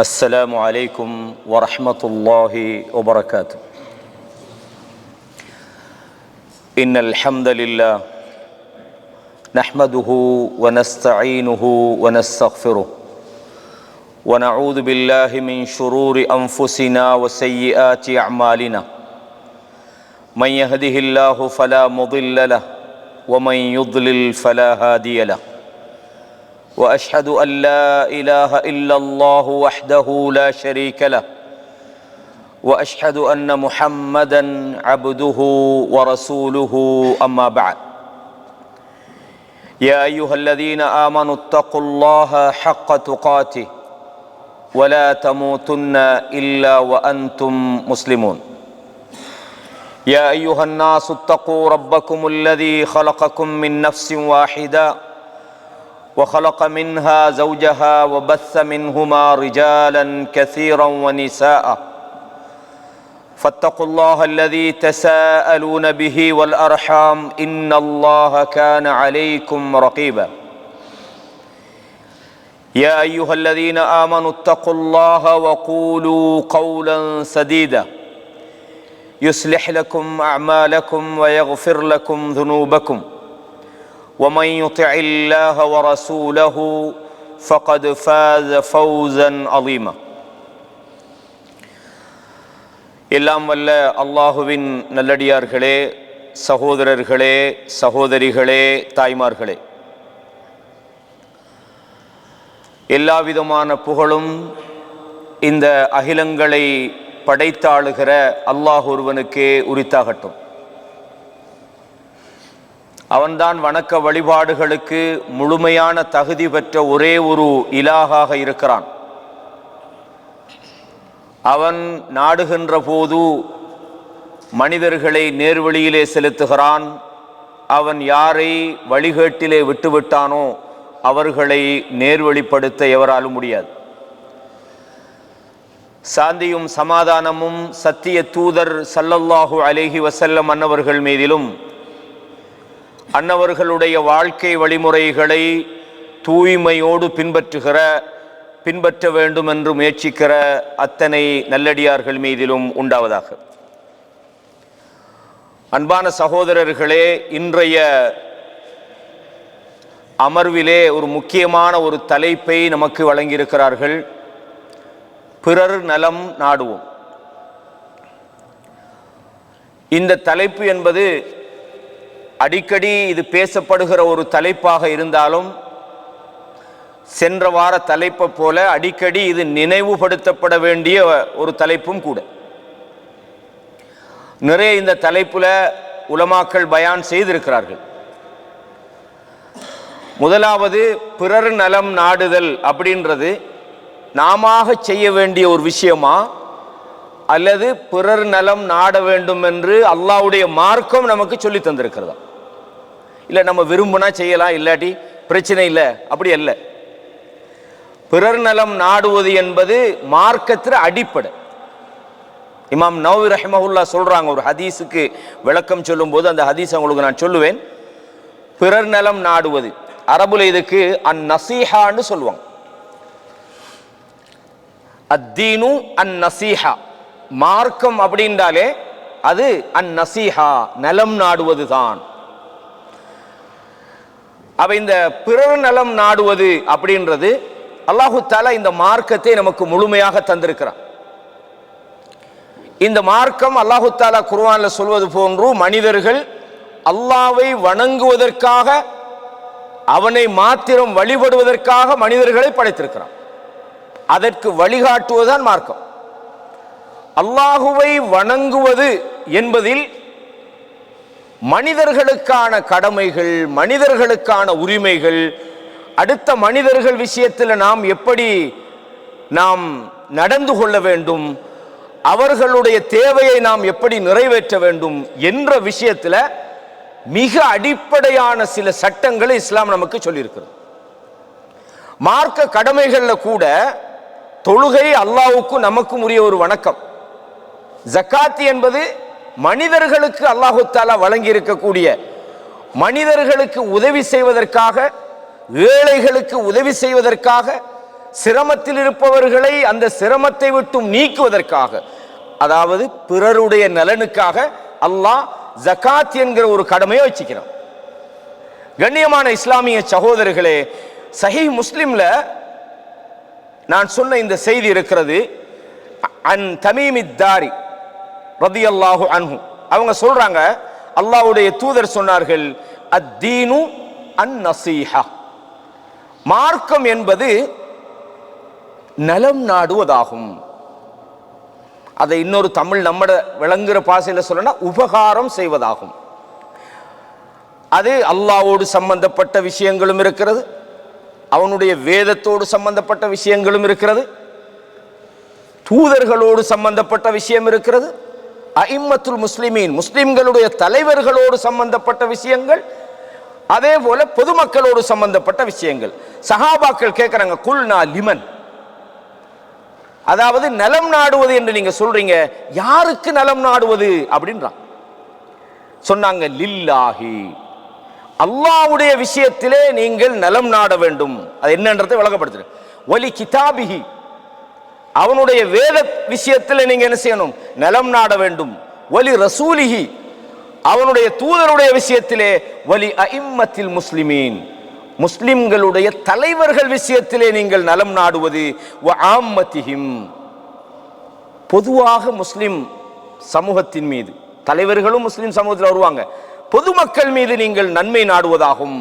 السلام عليكم ورحمة الله وبركاته. إن الحمد لله نحمده ونستعينه ونستغفره ونعوذ بالله من شرور أنفسنا وسيئات أعمالنا. من يهده الله فلا مضل له ومن يضلل فلا هادي له. وأشهد أن لا إله إلا الله وحده لا شريك له وأشهد أن محمدًا عبده ورسوله أما بعد. يا أيها الذين آمنوا اتقوا الله حق تقاته ولا تموتن إلا وأنتم مسلمون. يا أيها الناس اتقوا ربكم الذي خلقكم من نفس واحدة وخلق منها زوجها وبث منهما رجالا كثيرا ونساء فاتقوا الله الذي تساءلون به والأرحام إن الله كان عليكم رقيبا. يا أيها الذين آمنوا اتقوا الله وقولوا قولا سديدا يصلح لكم أعمالكم ويغفر لكم ذنوبكم ومن يطع الله ورسوله فقد فاز فوزا عظيما. எல்லாம் வல்ல அல்லாஹுவின் நல்லடியார்களே, சகோதரர்களே, சகோதரிகளே, தாய்மார்களே, எல்லா விதமான புகழும் இந்த அகிலங்களை படைத்தாளுகிற அல்லாஹ் ஒருவனுக்கே உரித்தாகட்டும். அவன்தான் வணக்க வழிபாடுகளுக்கு முழுமையான தகுதி பெற்ற ஒரே ஒரு இலாகாக இருக்கிறான். அவன் நாடுகின்ற போது மனிதர்களை நேர்வழியிலே செலுத்துகிறான். அவன் யாரை வழிகேட்டிலே விட்டுவிட்டானோ அவர்களை நேர்வழிப்படுத்த எவராலும் முடியாது. சாந்தியும் சமாதானமும் சத்திய தூதர் ஸல்லல்லாஹு அலைஹி வஸல்லம் அன்னவர்கள் மீதிலும் அன்னவர்களுடைய வாழ்க்கை வழிமுறைகளை தூய்மையோடு பின்பற்ற வேண்டும் என்று முயற்சிக்கிற அத்தனை நல்லடியார்கள் மீதிலும் உண்டாவதாக. அன்பான சகோதரர்களே, இன்றைய அமர்விலே ஒரு முக்கியமான ஒரு தலைப்பை நமக்கு வழங்கியிருக்கிறார்கள். பிறர் நலம் நாடுவோம். இந்த தலைப்பு என்பது அடிக்கடி இது பேசப்படுகிற ஒரு தலைப்பாக இருந்தாலும் சென்ற வார தலைப்பை போல அடிக்கடி இது நினைவுபடுத்தப்பட வேண்டிய ஒரு தலைப்பும் கூட. நிறைய இந்த தலைப்புல உலமாக்கள் பயான் செய்திருக்கிறார்கள். முதலாவது, பிறர் நலம் நாடுதல் அப்படின்றது நாம செய்ய வேண்டிய ஒரு விஷயமா அல்லது பிறர் நலம் நாட வேண்டும் என்று அல்லாஹ்வுடைய மார்க்கம் நமக்கு சொல்லி தந்திருக்கிறதா? இல்லை நம்ம விரும்பினா செய்யலாம், இல்லாட்டி பிரச்சனை இல்லை, அப்படி அல்ல. பிறர் நலம் நாடுவது என்பது மார்க்கத்தில் அடிப்படை. இமாம் நவவி ரஹ்மஹுல்லா சொல்றாங்க, ஒரு ஹதீஸுக்கு விளக்கம் சொல்லும் போது அந்த ஹதீஸ் உங்களுக்கு நான் சொல்லுவேன். பிறர் நலம் நாடுவது அரபுல இதுக்கு அந்நசீஹான்னு சொல்லுவாங்க. அத்தீனு அந்நசீஹா, மார்க்கம் அப்படின்றாலே அது அந்நசீஹா, நலம் நாடுவது தான். அப்ப இந்த பிறர் நலம் நாடுவது அப்படின்றது அல்லாஹு தஆலா இந்த மார்க்கத்தை நமக்கு முழுமையாக தந்திருக்கிறான். இந்த மார்க்கம் அல்லாஹு தஆலா குர்ஆன்ல சொல்வது போன்று மனிதர்கள் அல்லாஹ்வை வணங்குவதற்காக, அவனை மாத்திரம் வழிபடுவதற்காக மனிதர்களை படைத்திருக்கிறான். அதற்கு வழிகாட்டுவதுதான் மார்க்கம். அல்லாஹுவை வணங்குவது என்பதில் மனிதர்களுக்கான கடமைகள், மனிதர்களுக்கான உரிமைகள், அடுத்த மனிதர்கள் விஷயத்தில் நாம் எப்படி நடந்து கொள்ள வேண்டும், அவர்களுடைய தேவையை நாம் எப்படி நிறைவேற்ற வேண்டும் என்ற விஷயத்தில் மிக அடிப்படையான சில சட்டங்களை இஸ்லாம் நமக்கு சொல்லியிருக்கிறது. மார்க்க கடமைகளில் கூட தொழுகை அல்லாஹ்வுக்கு நமக்கும் உரிய ஒரு வணக்கம். ஜக்காத் என்பது மனிதர்களுக்கு அல்லாஹு தஆலா வழங்கி இருக்கக்கூடிய, மனிதர்களுக்கு உதவி செய்வதற்காக, ஏழைகளுக்கு உதவி செய்வதற்காக சிரமத்தில் இருப்பவர்களை அந்த சிரமத்தை விட்டும் நீக்குவதற்காக, அதாவது பிறருடைய நலனுக்காக அல்லாஹ் ஜகாத் என்கிற ஒரு கடமையை வச்சுக்கிறான். கண்ணியமான இஸ்லாமிய சகோதரர்களே, சஹீஹ் முஸ்லிம்ல நான் சொன்ன இந்த செய்தி இருக்கிறது. அன் தமீமித் தாரி ரலியல்லாஹு அன்ஹு அவங்க சொல்றாங்க, அல்லாஹ்வுடைய தூதர் சொன்னார்கள், அத்தீனு அன் நசீஹா, மார்க்கம் என்பது நலம் நாடுவதாகும். அதை இன்னொரு தமிழ் நம்மட விளங்குற பாசையில சொல்லனா உபகாரம் செய்வதாகும். அது அல்லாஹ்வோடு சம்பந்தப்பட்ட விஷயங்களும் இருக்கிறது, அவனுடைய வேதத்தோடு சம்பந்தப்பட்ட விஷயங்களும் இருக்கிறது, தூதர்களோடு சம்பந்தப்பட்ட விஷயம் இருக்கிறது, அஇம்மத்துல் முஸ்லிமீன் முஸ்லிம்களுடைய தலைவர்களோடு சம்பந்தப்பட்ட விஷயங்கள், அதே போல பொதுமக்களோடு சம்பந்தப்பட்ட விஷயங்கள். சஹாபாக்கள் கேட்கிறாங்க, குல்னா லிமன், அதாவது நலம் நாடுவது என்று நீங்க சொல்றீங்க, யாருக்கு நலம் நாடுவது அப்படின்றான். சொன்னாங்க, லில்லாஹி, அல்லாஹ்வுடைய விஷயத்திலே நீங்கள் நலம் நாட வேண்டும். அது என்னன்றதை விளங்கப்படுத்துறேன். வலி கிதாபிஹி, அவனுடைய வேத விஷயத்தில் நீங்க என்ன செய்யணும், நலம் நாட வேண்டும். வலி ரசூலிஹி, அவனுடைய தூதருடைய விஷயத்திலே, வலி அஇம்மத்தில் முஸ்லிமீன் முஸ்லிம்களுடைய தலைவர்கள் விஷயத்திலே நீங்கள் நலம் நாடுவது. வ ஆம்மத்திஹிம், பொதுவாக முஸ்லிம் சமூகத்தின் மீது, தலைவர்களும் முஸ்லிம் சமூகத்தில் வருவாங்க, பொதுமக்கள் மீது நீங்கள் நன்மை நாடுவதாகும்,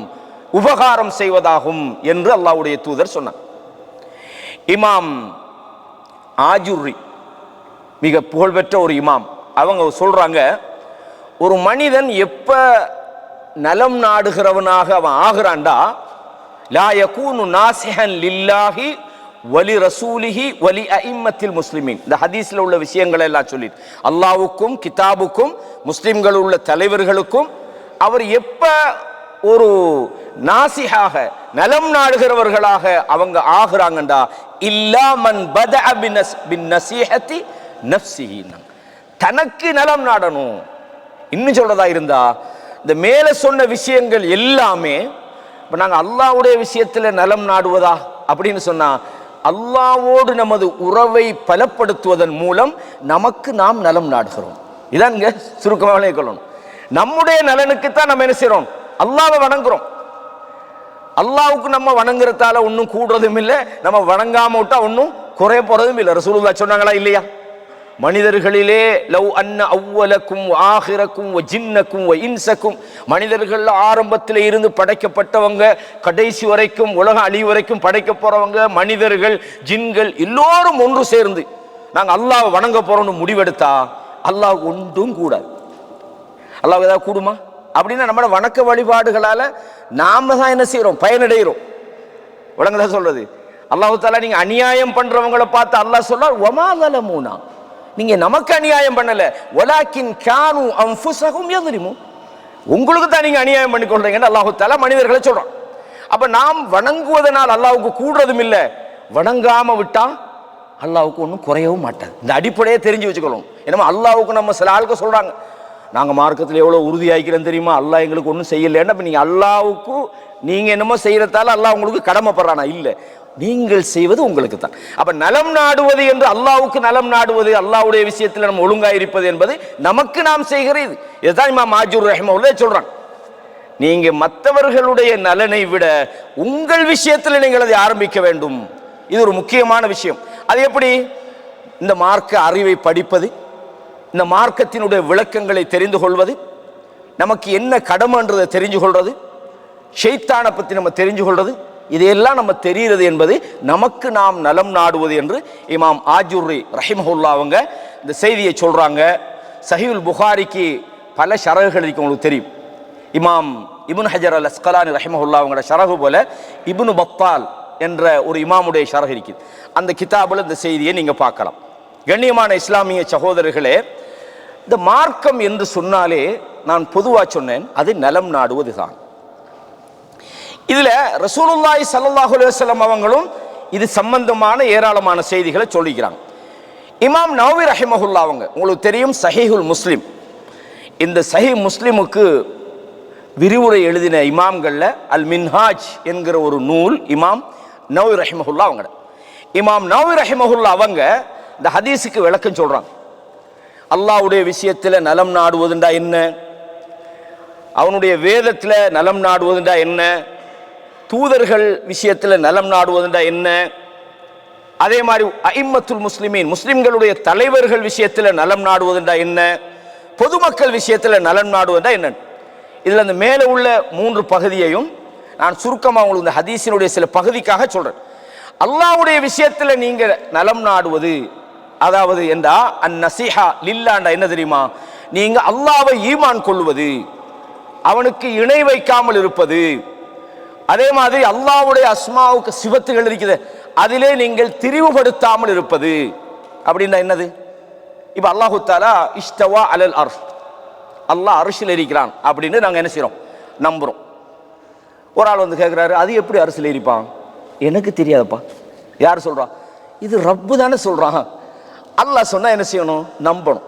உபகாரம் செய்வதாகும் என்று அல்லாஹ்வுடைய தூதர் சொன்னார். இமாம் ஆஜுர்ரி மிக புகழ்பெற்ற ஒரு இமாம், அவங்க சொல்றாங்க, ஒரு மனிதன் எப்ப நலம் நாடுகிறவனாக அவன் ஆகிறான்டா, லா யகூனு நாசிஹன் லில்லாஹி வலி ரசூலிஹி வலி அஇம்மத்தில் முஸ்லிமீன். இந்த ஹதீஸ்ல உள்ள விஷயங்களை எல்லாம் சொல்லி அல்லாஹ்வுக்கும் கிதாபுக்கும் முஸ்லிம்கள் உள்ள தலைவர்களுக்கும் அவர் எப்ப ஒரு நாசிஹாக நலம் நாடுகிறவர்களாக அவங்க ஆகிறாங்கண்டா, இல்லா மன் பதஅ பின் நஸீஹத்தி நஃப்ஸிஹி, தனக்கு நலம் நாடணும். இன்னும் சொல்றதா இருந்தா, இந்த மேல சொன்ன விஷயங்கள் எல்லாமே இப்ப நாங்க அல்லாஹ்வுடைய விஷயத்துல நலம் நாடுவதா அப்படின்னு சொன்னா, அல்லாஹ்வோடு நமது உறவை பலப்படுத்துவதன் மூலம் நமக்கு நாம் நலம் நாடுகிறோம். இதான் இங்க சுருக்கமாக கொள்ளணும். நம்முடைய நலனுக்கு தான் நம்ம என்ன செய்யறோம், அல்லாஹ்வை வணங்குறோம். அல்லாஹ்வுக்கு நம்ம வணங்குறதால ஒன்னும் கூடுறதும் இல்லை, நம்ம வணங்காம விட்டா ஒன்னும் குறைய போறதும் இல்லை. ரசூலுல்லாஹ் சொன்னாங்களா இல்லையா, மனிதர்களிலே லவ் அன்ன அவ்வலக்கும் ஆஹிரக்கும் வ ஜின்னக்கும் வ இன்சக்கும், மனிதர்கள் ஆரம்பத்தில் இருந்து படைக்கப்பட்டவங்க கடைசி வரைக்கும் உலக அழிவு வரைக்கும் படைக்க போறவங்க, மனிதர்கள் ஜின்கள் எல்லோரும் ஒன்று சேர்ந்து நாங்க அல்லாஹ் வணங்க போறோம்னு முடிவெடுத்தா அல்லாஹ் ஒன்றும் கூடாது. அல்லாஹ் ஏதாவது கூடுமா அப்படின்னா, நம்மளோட வணக்க வழிபாடுகளால நாம தான் என்ன செய்யறோம், பயனடைகிறோம். விளங்குதா சொல்றது? அல்லாஹ் தஆலா நீங்க அநியாயம் பண்றவங்களை பார்த்து அல்லாஹ் சொல்றார், வமா ஸலமூனா, நீங்க நமக்கு அநியாயம் பண்ணல, வலாக்கின் கானு அன்ஃபுஸஹும் யظلمون, உங்களுக்கு தான் நீங்க அநியாயம் பண்ணி கொள்றீங்கன்னு அல்லாஹ் தஆலா மனிதர்களை சொல்றான். அப்ப நாம் வணங்குவதனால் அல்லாஹ்வுக்கு கூடுறதும் இல்லை, வணங்காம விட்டா அல்லாஹ்வுக்கு ஒன்றும் குறையவும் மாட்டாது. இந்த அடிப்படையை தெரிஞ்சு வச்சுக்கணும். ஏன்னா அல்லாஹ்வுக்கு நம்ம சில ஆளுக்கு சொல்றாங்க, நாங்க மார்க்கத்தில் எவ்வளவு உறுதியாகிறோம் தெரியுமா, அல்லாஹ் எங்களுக்கு ஒன்றும் செய்யலைன்னா, நீங்க அல்லாஹ்வுக்கு நீங்க என்னமோ செய்யறதால அல்லாஹ் உங்களுக்கு கடமைப்படுறானா? இல்லை, நீங்கள் செய்வது உங்களுக்கு தான். அப்ப நலம் நாடுவது என்று அல்லாஹ்வுக்கு நலம் நாடுவது, அல்லாஹ்வுடைய விஷயத்தில் நம்ம ஒழுங்காக இருப்பது என்பது நமக்கு நாம் செய்கிறது. இதுதான் இமாம் ஆஜூர் ரஹ்மத்துல்லாஹி சொல்றாங்க, நீங்க மற்றவர்களுடைய நலனை விட உங்கள் விஷயத்தில் நீங்கள் அதை ஆரம்பிக்க வேண்டும். இது ஒரு முக்கியமான விஷயம். அது எப்படி? இந்த மார்க்க அறிவை படிப்பது, இந்த மார்க்கத்தினுடைய விளக்கங்களை தெரிந்து கொள்வது, நமக்கு என்ன கடமைன்றதை தெரிஞ்சு கொள்வது, ஷைத்தானை பற்றி நம்ம தெரிஞ்சு கொள்வது, இதையெல்லாம் நம்ம தெரிகிறது என்பது நமக்கு நாம் நலம் நாடுவது என்று இமாம் ஆஜுர்ரி ரஹிமஹுல்லாஹ் அவங்க இந்த செய்தியை சொல்றாங்க. சஹீஹுல் புகாரிக்கு பல ஷரஹுகள் இருக்கு, உங்களுக்கு தெரியும். இமாம் இப்னு ஹஜர் அல் அஸ்கலானி ரஹிமஹுல்லாஹ் அவங்களோட ஷரஹு போல இப்னு பத்தால் என்ற ஒரு இமாமுடைய ஷரஹ் இருக்குது. அந்த கிதாபில் இந்த செய்தியை நீங்க பார்க்கலாம். கண்ணியமான இஸ்லாமிய சகோதரர்களே, இந்த மார்க்கம் என்று சொன்னாலே நான் பொதுவாக சொன்னேன், அது நலம் நாடுவது தான். இதுல ரசூலுல்லாஹி ஸல்லல்லாஹு அலைஹி வஸல்லம் அவங்களும் இது சம்பந்தமான ஏராளமான செய்திகளை சொல்லிக்கிறாங்க. இமாம் நவவி ரஹிமஹுல்லாஹ் அவங்க, உங்களுக்கு தெரியும், சஹீஹுல் முஸ்லிம், இந்த சஹீஹ் முஸ்லிமுக்கு விரிவுரை எழுதின இமாம்கள்ல அல் மின்ஹாஜ் என்கிற ஒரு நூல் இமாம் நவவி ரஹிமஹுல்லாஹ் அவங்க. இமாம் நவவி ரஹிமஹுல்லா அவங்க இந்த ஹதீஸுக்கு விளக்கம் சொல்றாங்க. அல்லாஹ்வுடைய விஷயத்துல நலம் நாடுவதுண்டா என்ன, அவனுடைய வேதத்துல நலம் நாடுவதுண்டா என்ன, தூதர்கள் விஷயத்துல நலம் நாடுவதுண்டா என்ன, அதே மாதிரி அஇம்மத்துல் முஸ்லிமீன் முஸ்லிம்களுடைய தலைவர்கள் விஷயத்துல நலம் நாடுவதுண்டா என்ன, பொதுமக்கள் விஷயத்துல நலம் நாடுவதுண்டா என்ன. இதுல அந்த மேல உள்ள 3 பகுதியையும் நான் சுருக்கமா உங்களுக்கு இந்த ஹதீஸினுடைய சில பகுதிக்காக சொல்றேன். அல்லாஹ்வுடைய விஷயத்துல நீங்க நலம் நாடுவது, அதாவது என்றா அந்நஸீஹா லில்லாஹ்னா என்ன தெரியுமா, நீங்க அல்லாஹ்வை ஈமான் கொள்வது, அவனுக்கு இணை வைக்காமல் இருப்பது, அதே மாதிரி அல்லாஹ்வுடைய அஸ்மாவுக்கு சிவத்துகள் இருக்குது அதிலே நீங்கள் திரிவுபடுத்தாமல் இருப்பது. அப்படின்னா என்னது? இப்ப அல்லாஹு தஆலா இஸ்தவா அலல் அர்ஷ், அல்லாஹ் அர்ஷில் இருக்கிறான் அப்படின்னு நாங்க என்ன செய்றோம், நம்புறோம். ஒரு ஆள் வந்து கேட்கிறாரு, அது எப்படி அரிசில் இருப்பான்? எனக்கு தெரியாதப்பா. யார் சொல்றா? இது ரப்பு தானே சொல்றான். அல்லாஹ் சொன்னா என்ன செய்யணும், நம்பணும்.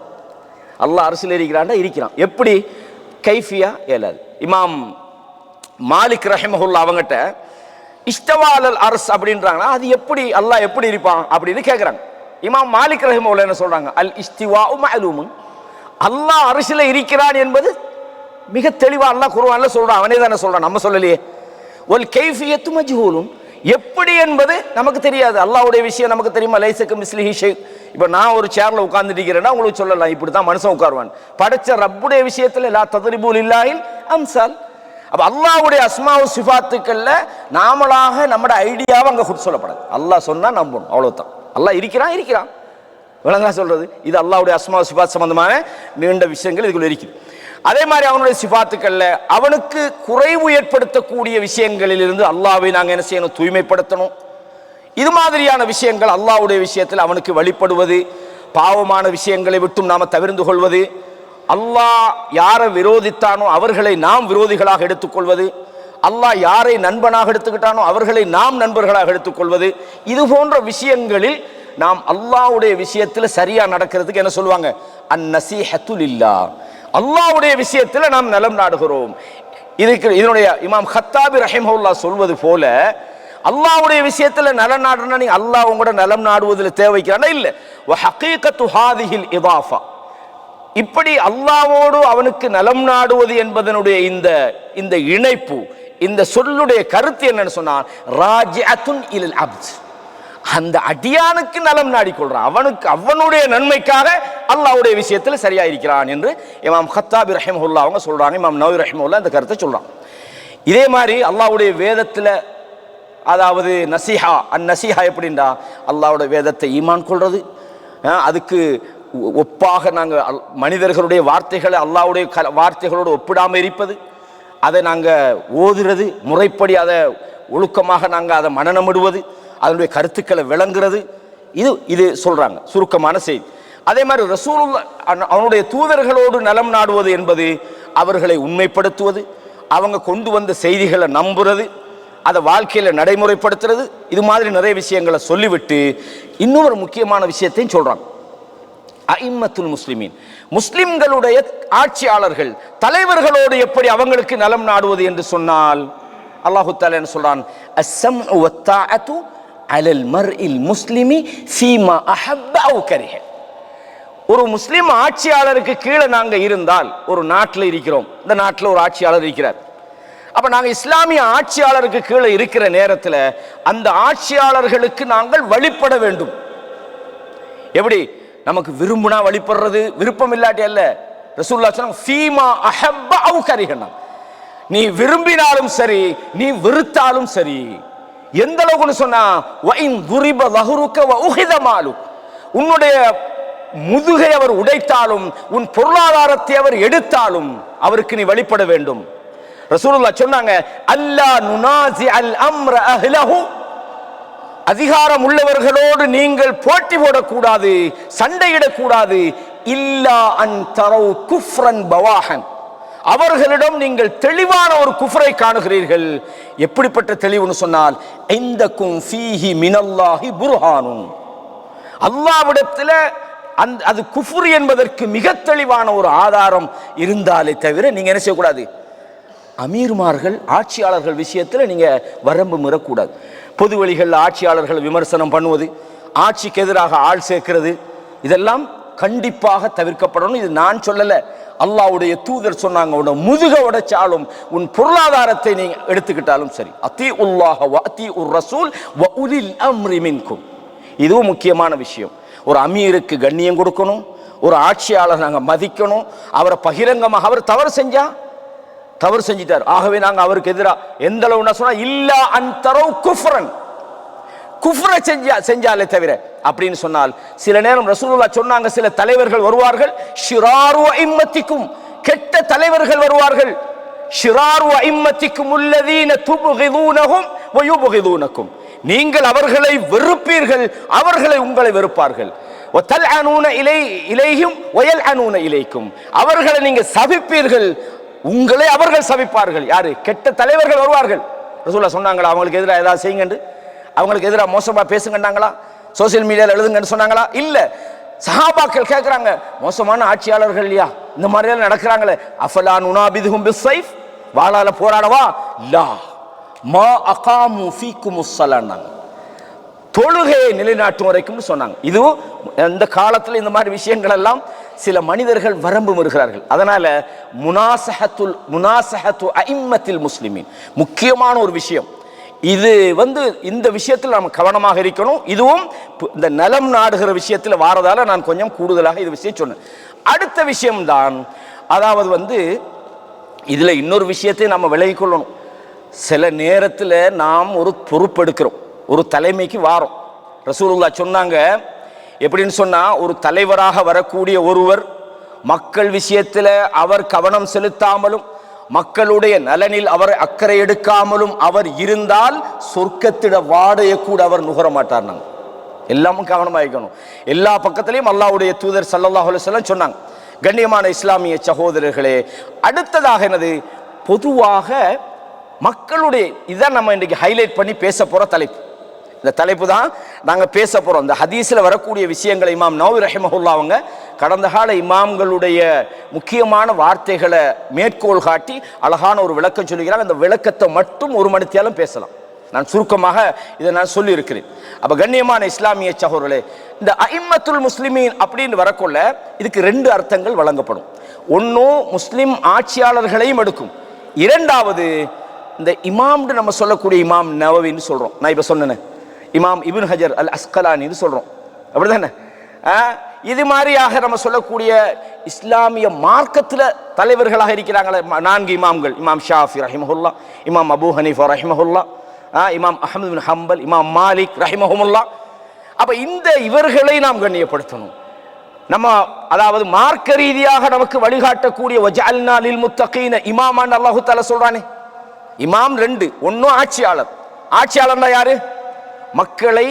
அல்லாஹ் அரிசில் இருக்கிறான்டா இருக்கிறான். எப்படி? கைஃபியா ஏலாது. இமாம் மாலிக் ரஹிமஹுல்லா அவங்ககிட்ட இஸ்தவா அலல் அர்ஸ் அப்படின்றாங்கன்னா அது எப்படி, அல்லாஹ் எப்படி இருப்பான் அப்படின்னு கேட்குறாங்க. இமாம் மாலிக் ரஹிமஹுல்லா என்ன சொல்றாங்க, அல் இஸ்திவாஉ மஅலூமுன், அல்லாஹ் அரிசில இருக்கிறான் என்பது மிக தெளிவா அல்லாஹ் குர்ஆன்ல சொல்றான். அவனே தானே சொல்றான், நம்ம சொல்லலையே. வல் கைஃபியத்து மஜ்ஹூலுன், எப்படி என்பது நமக்கு தெரியாது. அல்லாஹ்வுடைய விஷயம் நமக்கு தெரியுமா, லைஸ கமிஸ்லிஹி ஷை. இப்போ நான் ஒரு சேர்ல உட்கார்ந்துட்டு இருக்கிறேன்னா உங்களுக்கு சொல்லலாம் இப்படி தான் மனுஷன் உட்காருவான். படைச்ச ரப்புடைய விஷயத்துல லா தத்ரிபு லில்லாஹில் அம்சால். அப்ப அல்லாஹ்வுடைய அஸ்மாவு சிஃபாத்துக்கள்ல நாமளாக நம்மட ஐடியாவை அங்க சொல்லப்படாது. அல்லாஹ் சொன்னா நம்பணும், அவ்வளவுதான். அல்லாஹ் இருக்கிறான் இருக்கிறான் விளங்கா சொல்றது. இது அல்லாஹ்வுடைய அஸ்மாவு சிஃபாத் சம்பந்தமான நீண்ட விஷயங்கள் இதுக்குள்ள இருக்குது. அதே மாதிரி அவனுடைய சிஃபாத்துக்கள்ல அவனுக்கு குறைவு ஏற்படுத்தக்கூடிய விஷயங்களில் இருந்து அல்லாஹ்வை நாங்க என்ன செய்யணும், தூய்மைப்படுத்தணும். இது மாதிரியான விஷயங்கள் அல்லாஹ்வுடைய விஷயத்தில் அவனுக்கு வழிபடுவது, பாவமான விஷயங்களை விட்டும் நாம தவிர்ந்து கொள்வது, அல்லாஹ் யாரை விரோதித்தானோ அவர்களை நாம் விரோதிகளாக எடுத்துக்கொள்வது, அல்லாஹ் யாரை நண்பனாக எடுத்துக்கிட்டானோ அவர்களை நாம் நண்பர்களாக எடுத்துக்கொள்வது, இது போன்ற விஷயங்களில் நாம் அல்லாஹ்வுடைய விஷயத்தில் சரியா நடக்கிறதுக்கு என்ன சொல்லுவாங்க, அந்நஸீஹத்து லில்லாஹ், அல்லாஹ்வுடைய விஷயத்தில் நாம் நலம் நாடுகிறோம். இதுக்கு இதனுடைய இமாம் ஹத்தாபி ரஹிமஹுல்லா சொல்வது போல, அல்லாஹ்வுடைய விஷயத்துல நலம் நாடுனா நீங்க அல்லாஹ் உங்களோட நலம் நாடுவதில் தேவைக்கிறானா இல்ல. வ ஹகீகத்து ஹாதிஹில் இதாஃபா, இப்படி அல்லாஹ்வோடு அவனுக்கு நலம் நாடுவது என்பதனுடைய இந்த இணைப்பு, இந்த சொல்லுடைய கருத்து என்னன்னு சொன்னால் ராஜிஅத்துன் இலல் அப்த், அந்த அடியானுக்கு நலம் நாடிக்கொள்றான், அவனுக்கு அவனுடைய நன்மைக்காக அல்லாஹ்வுடைய விஷயத்தில் சரியா இருக்கிறான் என்று இமாம் ஹத்தாபி ரஹிமஹுல்லா அவங்க சொல்றாங்க. இமாம் நவவி ரஹிமஹுல்லா இந்த கருத்தை சொல்றாங்க. இதே மாதிரி அல்லாஹ்வுடைய வேதத்துல, அதாவது நசீஹா, அந்நசீஹா எப்படின்னா அல்லாஹ்வுடைய வேதத்தை ஈமான் கொள்றது, அதுக்கு ஒப்பாக நாங்கள் மனிதர்களுடைய வார்த்தைகளை அல்லாஹ்வுடைய வார்த்தைகளோடு ஒப்பிடாமல் இருப்பது, அதை நாங்கள் ஓதுறது, முறைப்படி அதை ஒழுக்கமாக நாங்கள் அதை மனனமிடுவது, அதனுடைய கருத்துக்களை விளங்குறது, இது சொல்றாங்க சுருக்கமான செய்தி. அதே மாதிரி ரசூலுல்லாஹ் அவனுடைய தூதர்களோடு நலம் நாடுவது என்பது அவர்களை உண்மைப்படுத்துவது, அவங்க கொண்டு வந்த செய்திகளை நம்புறது, அதை வாழ்க்கையில நடைமுறைப்படுத்துறது, இது மாதிரி நிறைய விஷயங்களை சொல்லிவிட்டு இன்னொரு முக்கியமான விஷயத்தையும் சொல்றாங்க. அஇம்மத்துல் முஸ்லிமீன் முஸ்லிம்களுடைய ஆட்சியாளர்கள் தலைவர்களோடு எப்படி அவங்களுக்கு நலம் நாடுவது என்று சொன்னால் அல்லாஹு தஆலா என்ன சொல்றான், அஸ்ஸம்உ வத்தாஅத்து அலல் மர்இல் முஸ்லிமி ஃபீமா அஹப்ப அவ் கரிஹ. ஒரு முஸ்லிம் ஆட்சியாளருக்கு கீழே நாங்க இருந்தால், ஒரு நாட்டில் இருக்கிறோம், இந்த நாட்டில் ஒரு ஆட்சியாளர் இருக்கிறார், அப்ப நாங்க இஸ்லாமிய ஆட்சியாளருக்கு கீழே இருக்கிற நேரத்தில் அந்த ஆட்சியாளர்களுக்கு நாங்கள் வழிபட வேண்டும். எப்படி? நமக்கு விரும்புனா வழிபடுறது, விருப்பம் இல்லாட்டி அல்ல. ரசூலுல்லாஹ் சொன்னாங்க ஃபீமா அஹப்ப அவ் கரிஹ, நீ விரும்பினாலும் சரி நீ வெறுத்தாலும் சரி. எந்த அளவுக்கு சொன்னா வஇன் துரிப ظهرك وأخذ مالك, உன்னுடைய முதுகை அவர் உடைத்தாலும் உன் பொருளாதாரத்தை அவர் எடுத்தாலும் அவருக்கு நீ வழிபட வேண்டும். ரசூலுல்லாஹ் சொன்னாங்க அல்லா நுனாசி அல் அம்ர அஹ்லஹு, அதிகாரம் உள்ளவர்களோடு நீங்கள் போட்டி போடக்கூடாது, சண்டையிடக்கூடாது. இல்லா அன் தரவு குஃப்ரன் பவாஹன், அவர்களிடம் நீங்கள் தெளிவான ஒரு குஃப்ரை காணுகிறீர்கள். எப்படிப்பட்ட தெளிவுன்னு சொன்னால் இந்தக்கும் ஃபீஹி மினல்லாஹி புர்ஹானுன், அல்லாஹ்விடத்தில் அது குஃப்ர் என்பதற்கு மிக தெளிவான ஒரு ஆதாரம் இருந்தாலே தவிர நீங்க என்ன செய்யக்கூடாது, அமீர்மார்கள் ஆட்சியாளர்கள் விஷயத்தில் நீங்க வரம்பு மீறக்கூடாது. பொது வழிகளில் ஆட்சியாளர்கள் விமர்சனம் பண்ணுவது, ஆட்சிக்கு எதிராக ஆள் சேர்க்கிறது, இதெல்லாம் கண்டிப்பாக தவிர்க்கப்படணும். இது நான் சொல்லல, அல்லாஹ்வுடைய தூதர் சொன்னாங்க. உன் முதுக உடைச்சாலும் உன் பொருளாதாரத்தை நீங்க எடுத்துக்கிட்டாலும் சரி, அத்தீஉல்லாஹ வ அத்தீஉர் ரசூல் வ உலில் அம்ரி மின்கும். இதுவும் முக்கியமான விஷயம். ஒரு அமீருக்கு கண்ணியம் கொடுக்கணும், ஒரு ஆட்சியாளர் நாங்கள் மதிக்கணும். அவரை பகிரங்கமாக, அவர் தவறு செஞ்சிட்டார், ஆகவே நாங்கள் அவருக்கு எதிராக எந்த அளவுனா சொன்னா இல்லா அன்தரவு குஃப்ரன், குஃப்ர செஞ்சாலே தவிர அப்படின்னு சொன்னால், சில நேரம் ரசூலுல்லாஹ் சொன்னாங்க, சில தலைவர்கள் வருவார்கள், ஷிராரு அஇம்மத்திக்கும், கெட்ட தலைவர்கள் வருவார்கள், ஷிராரு அஇம்மத்திக்கும் அல்லதீன துப்கிதூனஹும் வ யுப்கிதூனக்கும், நீங்கள் அவர்களை வெறுப்பீர்கள், அவர்களை உங்களை வெறுப்பார்கள். வ தல்அனூன இலைஹிம் வ யல்அனூன இலைக்கும், அவர்களை நீங்க சபிப்பீர்கள், உங்களை அவர்கள் சபிப்பார்கள். யாரு? கெட்ட தலைவர்கள் வருவார்கள். ரசூலுல்லாஹ் சொன்னாங்களா அவங்களுக்கு எதிராக ஏதாவது செய்யுங்க, அவங்களுக்கு எதிராக மோசமா பேசுங்கன்னாங்களா, சோசியல் மீடியாவில் எழுதுங்கன்னு சொன்னாங்களா? இல்ல. சஹாபாக்கள் கேட்கிறாங்க, மோசமான ஆட்சியாளர்கள் இல்லையா இந்த மாதிரி எல்லாம் நடக்கிறாங்களே, அஃபலா நுனாபிதுஹும் பிஸ்ஸைஃப், வாளால போராடவா? லா மா அகாமு ஃபீக்குமுஸ் ஸலான், தொழுகையை நிலைநாட்டும் வரைக்கும் சொன்னாங்க. இதுவும் இந்த காலத்தில் இந்த மாதிரி விஷயங்கள் எல்லாம் சில மனிதர்கள் வரம்பு வருகிறார்கள். அதனால முனாசஹத்து அஇம்மத்தில் முஸ்லிமீன் முக்கியமான ஒரு விஷயம். இது இந்த விஷயத்தில் நாம் கவனமாக இருக்கணும். இதுவும் இந்த நலம் நாடுகிற விஷயத்தில் வாரதால நான் கொஞ்சம் கூடுதலாக இது விஷயம் சொன்னேன். அடுத்த விஷயம்தான், அதாவது இதுல இன்னொரு விஷயத்தை நம்ம விலகிக் கொள்ளணும். சில நேரத்தில் நாம் ஒரு பொறுப்பெடுக்கிறோம், ஒரு தலைமைக்கு வாரோம். ரசூலுல்லாஹ் சொன்னாங்க, எப்படின்னு சொன்னா, ஒரு தலைவராக வரக்கூடிய ஒருவர் மக்கள் விஷயத்தில் அவர் கவனம் செலுத்தாமலும் மக்களுடைய நலனில் அவர் அக்கறை எடுக்காமலும் அவர் இருந்தால் சொர்க்கத்திட வாடைய கூட அவர் நுகர மாட்டார். நாங்கள் எல்லாமும் கவனமாயிருக்கணும். எல்லா பக்கத்திலையும் அல்லாஹ்வுடைய தூதர் ஸல்லல்லாஹு அலைஹி வஸல்லம் சொன்னாங்க. கண்ணியமான இஸ்லாமிய சகோதரர்களே, அடுத்ததாக என்னது, பொதுவாக மக்களுடைய, இதான் நம்ம இன்றைக்கு ஹைலைட் பண்ணி பேச போற தலைப்பு. இந்த தலைப்பு தான் நாங்கள் பேச போறோம். இந்த ஹதீஸில் வரக்கூடிய விஷயங்களை இமாம் நவவி ரஹிமஹுல்லா அவங்க கடந்த கால இமாம்களுடைய முக்கியமான வார்த்தைகளை மேற்கோள் காட்டி அழகான ஒரு விளக்கம் சொல்லுகிறாங்க. அந்த விளக்கத்தை மட்டும் ஒரு மணித்தியாலும் பேசலாம். நான் சுருக்கமாக இதை நான் சொல்லி இருக்கிறேன். அப்ப கண்ணியமான இஸ்லாமிய சகோதரர்களே, இந்த அஇம்மத்துல் முஸ்லிமீன் அப்படின்னு வரக்குள்ள இதுக்கு ரெண்டு அர்த்தங்கள் வழங்கப்படும். ஒன்னும் முஸ்லிம் ஆட்சியாளர்களையும் எடுக்கும், இரண்டாவது இந்த இமாம்னு நம்ம சொல்லக்கூடிய இமாம் நவவின்னு சொல்றோம். நான் இப்ப சொன்னேன், இமாம் இப்னு ஹஜர் அல் அஸ்கலானின்னு சொல்றோம், அப்படிதானே? இது மாதிரியாக நம்ம சொல்லக்கூடிய இஸ்லாமிய மார்க்கத்தில் தலைவர்களாக இருக்கிறாங்களே நான்கு இமாம்கள், இமாம் ஷாஃபி ரஹிமஹுல்லா, இமாம் அபூ ஹனீஃபா ரஹிமஹுல்லா, இமாம் அஹ்மது பின் ஹம்பல், இமாம் மாலிக் ரஹிமஹுமுல்லா. அப்ப இவர்களை நாம் கண்ணியப்படுத்தணும். நம்ம அதாவது மார்க்க ரீதியாக நமக்கு வழிகாட்டக்கூடிய வஜஅல்னா லில் முத்தகீன இமாமான் அல்லாஹ் தஆலா சொல்றானே. இமாம் ரெண்டு, ஒன்னும் ஆட்சியாளர். ஆட்சியாளர்னா யாரு? மக்களை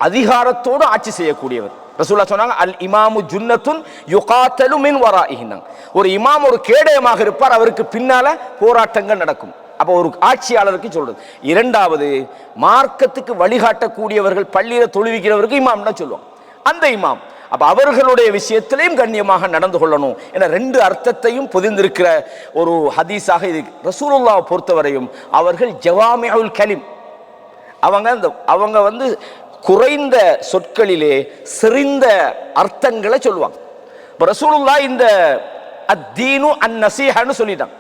அதிகாரத்தோடு ஆட்சி செய்யக்கூடியவர். ரசூலுல்லாஹ் சொன்னாங்க, அல் இமாமு ஜுன்னத்துன் யுகாத்தலு மின் வராஇஹின். ஒரு இமாம் ஒரு கேடயமாக இருப்பார், அவருக்கு பின்னால போராட்டங்கள் நடக்கும். அப்ப ஒரு ஆட்சியாளருக்கு சொல்றது. இரண்டாவது, மார்க்கத்துக்கு வழிகாட்டக்கூடியவர்கள், பள்ளியில தொழுவிக்கிறவருக்கு இமாம் தான் சொல்லுவோம், அந்த இமாம். அப்ப அவர்களுடைய விஷயத்திலையும் கண்ணியமாக நடந்து கொள்ளணும் என ரெண்டு அர்த்தத்தையும் பொதிந்திருக்கிற ஒரு ஹதீஸாக இது. ரசூலுல்லாஹ் பொறுத்தவரையும் அவர்கள் ஜவாமிஉல் கலிம், அவங்க குறைந்த சொற்களிலே செறிந்த அர்த்தங்களை சொல்லுவாங்க. இப்ப ரசூலுல்லாஹ் இந்த அத்தீனு அந்நஸீஹான்னு சொல்லிட்டாங்க.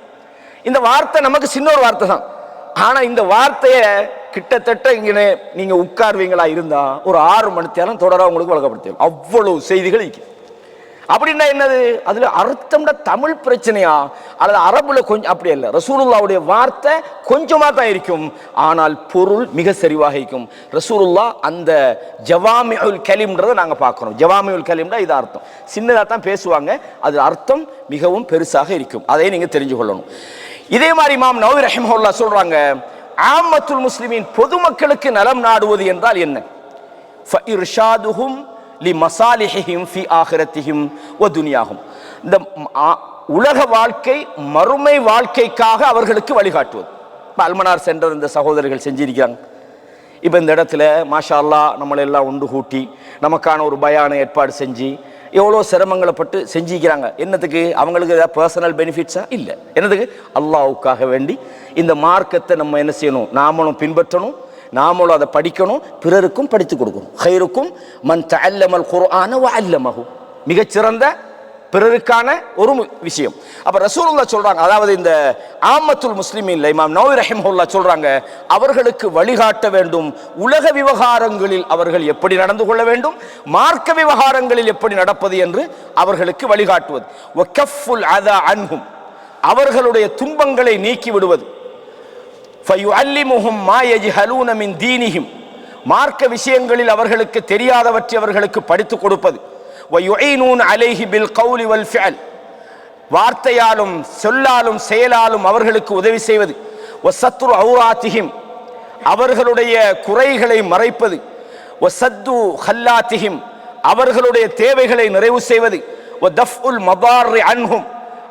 இந்த வார்த்தை நமக்கு சின்ன ஒரு வார்த்தை தான், ஆனா இந்த வார்த்தையை கிட்டத்தட்ட இங்கே நீங்க உட்கார்வீங்களா இருந்தா ஒரு 6 மணி நேரம் தொடர உங்களுக்கு வழங்கப்படுத்த அவ்வளவு செய்திகள் இருக்கு. அப்படின்னா என்னது, அதுல அர்த்தம்னா தமிழ் பிரச்சனையா அல்லது அரபுல கொஞ்சம் அப்படி இல்லை. ரசூலுல்லாஹ்வுடைய வார்த்தை கொஞ்சமா தான் இருக்கும், ஆனால் பொருள் மிக சரிவாக இருக்கும். ரசூலுல்லாஹ் அந்த ஜவாமிஉல் கலிம்ன்றதை நாங்க பார்க்கிறோம். ஜவாமிஉல் கலிம்னா இது அர்த்தம் சின்னதா தான் பேசுவாங்க, அது அர்த்தம் மிகவும் பெருசாக இருக்கும். அதை நீங்க தெரிஞ்சு கொள்ளணும். இதே மாதிரி இமாம் நவவி ரஹிமஹுல்லாஹ் சொல்றாங்க, ஆம்மத்துல் முஸ்லிமீன் பொதுமக்களுக்கு நலம் நாடுவது என்றால் என்ன? ஃபஇர்ஷாதுஹும் லிமசாலிஹிஹிம் ஃபி ஆகிரத்திஹிம் வ துன்யாஹும். இந்த உலக வாழ்க்கை மறுமை வாழ்க்கைக்காக அவர்களுக்கு வழிகாட்டுவது. அல்மனார் சென்டர் இந்த சகோதரர்கள் செஞ்சிருக்கிறாங்க. இப்போ இந்த இடத்துல மாஷா அல்லாஹ் நம்மளெல்லாம் ஒன்று கூட்டி நமக்கான ஒரு பயானை ஏற்பாடு செஞ்சு எவ்வளோ சிரமங்களை பட்டு செஞ்சிக்கிறாங்க. என்னத்துக்கு? அவங்களுக்கு ஏதாவது பர்சனல் பெனிஃபிட்ஸா? இல்லை. என்னதுக்கு? அல்லாஹ்வுக்காக வேண்டி இந்த மார்க்கத்தை நம்ம என்ன செய்யணும், நாமளும் பின்பற்றணும், நாமளும் அதை படிக்கணும், பிறருக்கும் படித்து கொடுக்கணும். ஹைருக்கும் மன் தஅல்லமல் குர்ஆன வ அல்லமஹு, மிகச்சிறந்த பிறருக்கான ஒரு விஷயம். அப்ப ரசூலுல்லாஹ் சொல்றாங்க, அதாவது இந்த ஆம்மத்துல் முஸ்லிமீன்ல இமாம் நவவி ரஹிமஹுல்லாஹ் சொல்றாங்க, அவர்களுக்கு வழிகாட்ட வேண்டும், உலக விவகாரங்களில் அவர்கள் எப்படி நடந்து கொள்ள வேண்டும், மார்க்க விவகாரங்களில் எப்படி நடப்பது என்று அவர்களுக்கு வழிகாட்டுவது. வகஃபுல் அதா அன்ஹும், அவர்களுடைய துன்பங்களை நீக்கி விடுவது. ஃபயுஅல்லிமுஹும் மா யஜ்ஹலூன மின் தீனிஹிம், மார்க்க விஷயங்களில் அவர்களுக்கு தெரியாதவற்றை அவர்களுக்கு படித்துக் கொடுப்பது. وَيُعِينُونَ عَلَيْهِ بِالْقَوْلِ وَالْفِعْلِ, வார்த்தையாலும் சொல்லாலும் செயலாலும் அவர்களுக்கு உதவி செய்வது. وَسَتْرُ عَوْرَاتِهِمْ, அவர்களுடைய குறைகளை மறைப்பது. وَسَدُّ خَلَّاتِهِمْ, அவர்களுடைய தேவைகளை நிறைவு செய்வது. وَدَفْعُ الْمَضَارِّ عَنْهُمْ,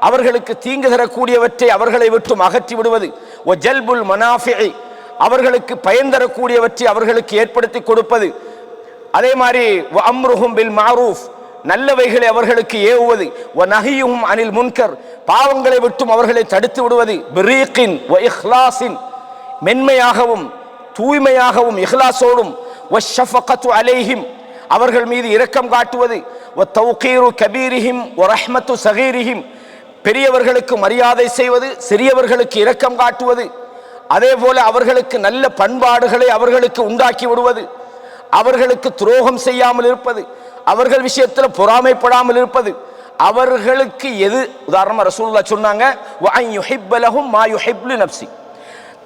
அவர்களுக்கு தீங்கு தரக்கூடியவற்றை அவர்களை விட்டும் அகற்றி விடுவது. وَجَلْبُ الْمَنَافِعِ, அவர்களுக்கு பயன் தரக்கூடியவற்றை அவர்களுக்கு ஏற்படுத்தி கொடுப்பது. அதே மாதிரி வஅம்ருஹும் பில் மஅரூஃப், நல்லவைகளை அவர்களுக்கு ஏவுவது. வநஹியுஹும் அனில் முன்கர், பாவங்களை விட்டும் அவர்களை தடுத்து விடுவது. பிரீகின் வ இஹ்லாஸின், மென்மையாகவும் தூய்மையாகவும் இஹ்லாஸோடும். வஷஃபகத்து அலைஹிம், அவர்கள் மீது இரக்கம் காட்டுவது. வதௌகீரு கபீரிஹிம் வரஹ்மத்து ஸகீரிஹிம், பெரியவர்களுக்கு மரியாதை செய்வது, சிறியவர்களுக்கு இரக்கம் காட்டுவது. அதே போல அவர்களுக்கு நல்ல பண்பாடுகளை அவர்களுக்கு உண்டாக்கி விடுவது, அவர்களுக்கு துரோகம் செய்யாமல் இருப்பது, அவர்கள் விஷயத்தில் பொறாமைப்படாமல் இருப்பது. அவர்களுக்கு எது, உதாரணமா ரசூலுல்லாஹ் சொன்னாங்க, வஅன் யுஹிப்ப லஹும் மா யுஹிப்பு லினஃப்ஸி,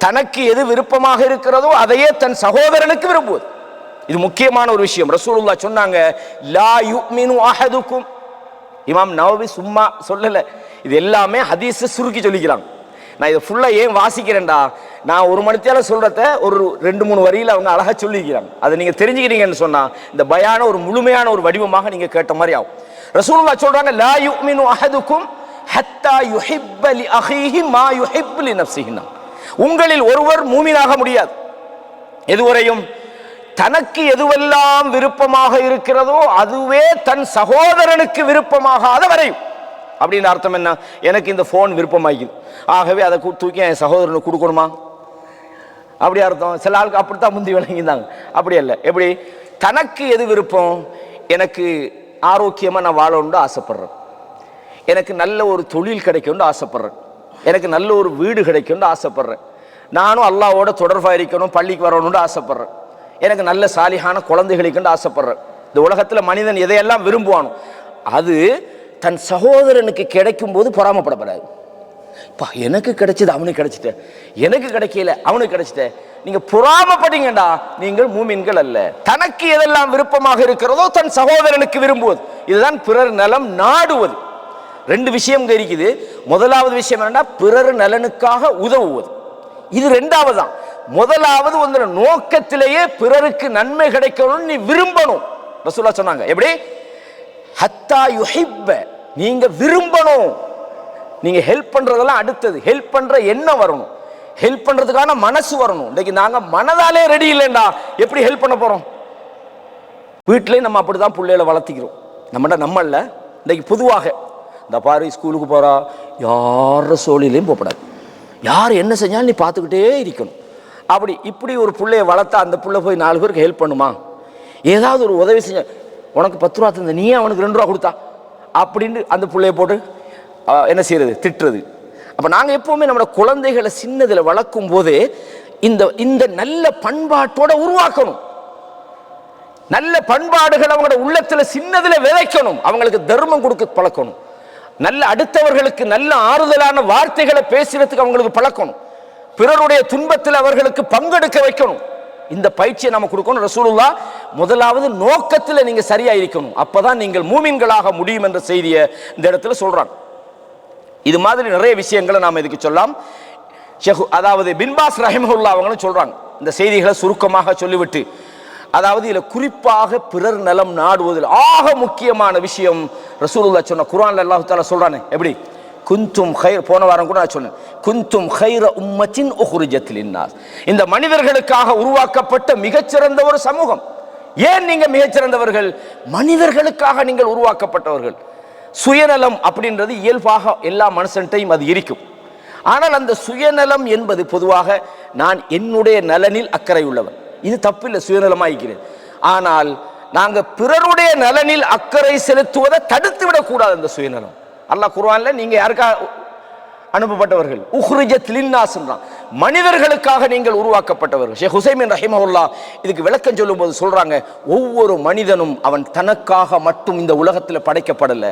தனக்கு எது விருப்பமாக இருக்கிறதோ அதையே தன் சகோதரனுக்கு விரும்புவது. இது முக்கியமான ஒரு விஷயம். ரசூலுல்லாஹ் சொன்னாங்க, லா யுமினு அஹதுக்கும். இமாம் நவவி சும்மா சொல்லல, இது எல்லாமே ஹதீஸ் சுருக்கி சொல்லிக்கிறாங்க. நான் இதை ஃபுல்லா ஏன் வாசிக்கிறேன்டா, நான் ஒரு மணித்தால சொல்றத ஒரு 2-3 வரியில அவங்க அழகா சொல்லிக்கிறாங்க. அதை நீங்க தெரிஞ்சுக்கிறீங்கன்னு சொன்னா இந்த பயான ஒரு முழுமையான ஒரு வடிவமாக நீங்க கேட்ட மாதிரி ஆகும். ரசூலுல்லாஹ் சொல்றாங்க, லா யுமினு அஹதுக்கும் ஹத்தா யுஹிப்ப லி அஹீஹி மா யுஹிப்பு லினஃப்ஸிஹி, உங்களில் ஒருவர் மூமினாக முடியாது எதுவரையும் தனக்கு எதுவெல்லாம் விருப்பமாக இருக்கிறதோ அதுவே தன் சகோதரனுக்கு விருப்பமாகாத வரையும். அப்படின்னு அர்த்தம் என்ன? எனக்கு இந்த போன் விருப்பமாகிக்குது, ஆகவே அதை தூக்கி என் சகோதரனுக்கு கொடுக்கணுமா? அப்படி அர்த்தம். சில ஆளுக்கு அப்படித்தான் முந்தி விளங்கிந்தாங்க. அப்படி அல்ல. எப்படி? தனக்கு எது விருப்பம், எனக்கு ஆரோக்கியமா நான் வாழணும்னு ஆசைப்படுறேன், எனக்கு நல்ல ஒரு தொழில் கிடைக்கும்னு ஆசைப்படுறேன், எனக்கு நல்ல ஒரு வீடு கிடைக்கும்னு ஆசைப்படுறேன், நானும் அல்லாஹ்வோட தொடர்பாக இருக்கணும், பள்ளிக்கு வரணும்னு ஆசைப்படுறேன், எனக்கு நல்ல சாலிஹான குழந்தைகளுக்கு ஆசைப்படுறேன். இந்த உலகத்துல மனிதன் எதையெல்லாம் விரும்புவானோ அது தன் சகோதரனுக்கு கிடைக்கும் போது பொறாமப்படப்படாது. எனக்கு கிடைச்சது அவனுக்கு கிடைச்சிட்ட, எனக்கு கிடைக்கல அவனுக்கு கிடைச்சிட்ட, நீங்க பொறாமப்பட்டீங்கடா, நீங்கள் மூமின்கள் அல்ல. தனக்கு எதெல்லாம் விருப்பமாக இருக்கிறதோ தன் சகோதரனுக்கு விரும்புவது, இதுதான் பிறர் நலம் நாடுவது. 2 விஷயம் இருக்குது. முதலாவது விஷயம் என்னன்னா பிறர் நலனுக்காக உதவுவது, இது 2வது தான். முதலாவது வந்து நோக்கத்திலேயே பிறருக்கு நன்மை கிடைக்கணும்னு நீ விரும்பணும். ரசூலுல்லாஹ் சொன்னாங்க, எப்படி? ஹத்தா யுஹிப்ப, நீங்க விரும்பணும். நீங்க ஹெல்ப் பண்றதெல்லாம் அடுத்தது, ஹெல்ப் பண்ற எண்ணம் வரணும், ஹெல்ப் பண்றதுக்கான மனசு வரணும். இன்னைக்கு நாங்க மனதாலே ரெடி இல்லைண்டா, எப்படி ஹெல்ப் பண்ண போறோம்? வீட்டிலே நம்ம அப்படிதான் பிள்ளைகளை வளர்த்திக்கிறோம். நம்மள இன்னைக்கு பொதுவாக இந்த பாரு ஸ்கூலுக்கு போறா, யார சோழிலையும் போகப்படாது, யார் என்ன செஞ்சாலும் நீ பார்த்துக்கிட்டே இருக்கணும். அப்படி இப்படி ஒரு பிள்ளைய வளர்த்தா அந்த பிள்ளை போய் 4 பேருக்கு ஹெல்ப் பண்ணுமா? ஏதாவது ஒரு உதவி செஞ்ச, உனக்கு 10 ரூபா தந்த நீயே அவனுக்கு 2 ரூபா கொடுத்தா அப்படின்னு அந்த பிள்ளைய போட்டு என்ன செய்யறது? திட்டுறது. அப்ப நாங்க எப்பவுமே நம்மளோட குழந்தைகளை சின்னதுல வளர்க்கும் போதே இந்த நல்ல பண்பாட்டோட உருவாக்கணும். நல்ல பண்பாடுகள் அவங்களோட உள்ளத்துல சின்னதுல விதைக்கணும். அவங்களுக்கு தர்மம் கொடுக்க பழக்கணும். நல்ல அடுத்தவர்களுக்கு நல்ல ஆறுதலான வார்த்தைகளை பேசுறதுக்கு அவங்களுக்கு பழக்கணும். பிறருடைய துன்பத்தில் அவர்களுக்கு பங்கெடுக்க வைக்கணும். இந்த பயிற்சியை நம்ம கொடுக்கணும். ரசூலுல்லாஹ் முதலாவது நோக்கத்துல நீங்க சரியா இருக்கணும், அப்பதான் நீங்கள் மூமின்களாக முடியும் என்ற செய்தியை இந்த இடத்துல சொல்றாங்க. இது மாதிரி நிறைய விஷயங்களை நாம இதுக்கு சொல்லலாம். அதாவது பின்பாஸ் ரஹிமஹுல்லாஹ் அவங்களும் சொல்றாங்க இந்த செய்திகளை சுருக்கமாக சொல்லிவிட்டு, அதாவது இதுல குறிப்பாக பிறர் நலம் நாடுவதில் ஆக முக்கியமான விஷயம் ரசூலுல்லாஹ் சொன்ன குர்ஆன்ல அல்லாஹ் தஆலா சொல்றானே, எப்படி? குந்தும் கைர், போன வாரம் கூட நான் சொன்னேன், குந்தும் கைர உம்மத்தின் உஹ்ரிஜத் லின்னாஸ், இந்த மனிதர்களுக்காக உருவாக்கப்பட்ட மிகச்சிறந்த ஒரு சமூகம். ஏன் நீங்க மிகச்சிறந்தவர்கள்? மனிதர்களுக்காக நீங்கள் உருவாக்கப்பட்டவர்கள். சுயநலம் அப்படின்றது இயல்பாக எல்லா மனுஷன்ட்டையும் அது இருக்கும். ஆனால் அந்த சுயநலம் என்பது பொதுவாக நான் என்னுடைய நலனில் அக்கறை உள்ளவன், இது தப்பில்லை, சுயநலமாய்க்கிறது. ஆனால் நாங்க பிறருடைய நலனில் அக்கறை செலுத்துவதை தடுத்து விடக்கூடாது. அந்த சுயநலம் அல்லாஹ் குர்ஆன்ல நீங்க யாருக்கா அனுப்பப்பட்டவர்கள், உஹ்ரிஜத் லின்னாஸ், மனிதர்களுக்காக நீங்கள் உருவாக்கப்பட்டவர்கள். ஷேக் ஹுசைமின் ரஹிமஹுல்லாஹ் இதுக்கு விளக்கம் சொல்லும் போது சொல்றாங்க, ஒவ்வொரு மனிதனும் அவன் தனக்காக மட்டும் இந்த உலகத்தில் படைக்கப்படல,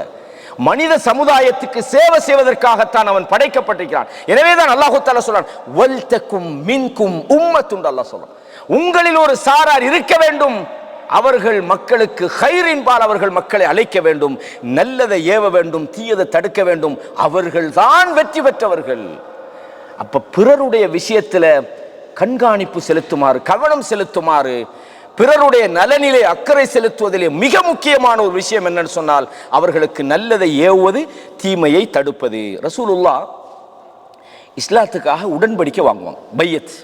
மனித சமுதாயத்துக்கு சேவை செய்வதற்காகத்தான் அவன் படைக்கப்பட்டிருக்கிறான். எனவேதான் அல்லாஹ் தஆலா சொல்றான், வல் தக்கும் மின்கும் உம்மத்துன், அல்லாஹ் சொல்றான் உங்களில் ஒரு சாரார் இருக்க வேண்டும், அவர்கள் மக்களுக்கு கைரின்பால் அவர்கள் மக்களை அழைக்க வேண்டும், நல்லதை ஏவ வேண்டும், தீயதை தடுக்க வேண்டும், அவர்கள் தான் வெற்றி பெற்றவர்கள். அப்ப பிறருடைய விஷயத்துல கண்காணிப்பு செலுத்துமாறு, கவனம் செலுத்துமாறு, பிறருடைய நலனிலே அக்கறை செலுத்துவதிலே மிக முக்கியமான ஒரு விஷயம் என்னன்னு சொன்னால் அவர்களுக்கு நல்லதை ஏவுவது, தீமையை தடுப்பது. ரசூலுல்லாஹ் இஸ்லாத்துக்காக உடன்படிக்கை வாங்குவாங்க. பையத்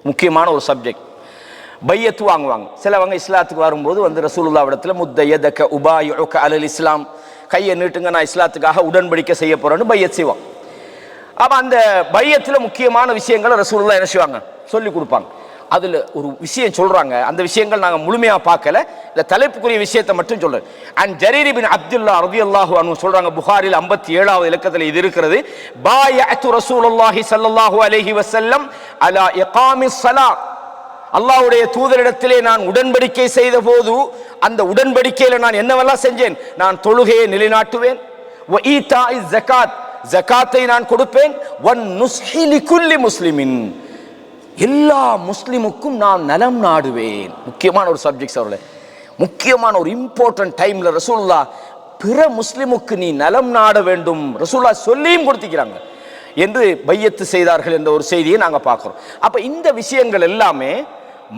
முக்கியமான ஒரு சப்ஜெக்ட். பையத்து வாங்குவாங்க. சிலவங்க இஸ்லாத்துக்கு வரும்போது வந்து ரசூலுல்லாஹ் இடத்துல முத்தயதக உபாயுக அலல் இஸ்லாம், கையை நீட்டுங்க நான் இஸ்லாத்துக்காக உடன்படிக்கை செய்ய போறேன்னு பையத் செய்வாங்க. அப்ப அந்த பையத்துல முக்கியமான விஷயங்களை ரசூலுல்லாஹ் என்ன செய்வாங்க, சொல்லி கொடுப்பாங்க. அதுல ஒரு விஷயம் சொல்றாங்க, அந்த விஷயங்கள் நாங்க முழுமையா பார்க்கல, இந்த தலைப்புக்குரிய விஷயத்தை மட்டும் சொல்றேன். அன் ஜரீர் பின் அப்துல்லா ரலியல்லாஹு அன்ஹு சொல்றாங்க, புகாரில் 57வது இலக்கத்தில் இது இருக்கிறது, பாயஅத்து ரசூலுல்லாஹி ஸல்லல்லாஹு அலைஹி வஸல்லம் அலா இகாமிஸ் ஸலாத், அல்லாஹ்வுடைய தூதரிடத்திலே நான் உடன்படிக்கை செய்த போது அந்த உடன்படிக்கையில நான் என்னவெல்லாம் செஞ்சேன், நான் தொழுகையை நிலைநாட்டுவேன், வ ஈதாஇஸ் ஸகாத், ஜகாத்தை நான் கொடுப்பேன், வன் நுஸ்ஹி லிகுல்லி முஸ்லிமின், எல்லா முஸ்லிமுக்கும் நான் நலம் நாடுவேன். முக்கியமான ஒரு சப்ஜெக்ட் அவர்களே, முக்கியமான ஒரு இம்பார்ட்டன்ட் டைம்ல ரசூலுல்லாஹ் பிற முஸ்லிமுக்கு நீ நலம் நாட வேண்டும் ரசூலுல்லாஹ் சொல்லியும் கொடுத்திருக்கிறாங்க என்று பையத்து செய்தார்கள் என்ற ஒரு செய்தியை நாங்க பார்க்கிறோம். அப்ப இந்த விஷயங்கள் எல்லாமே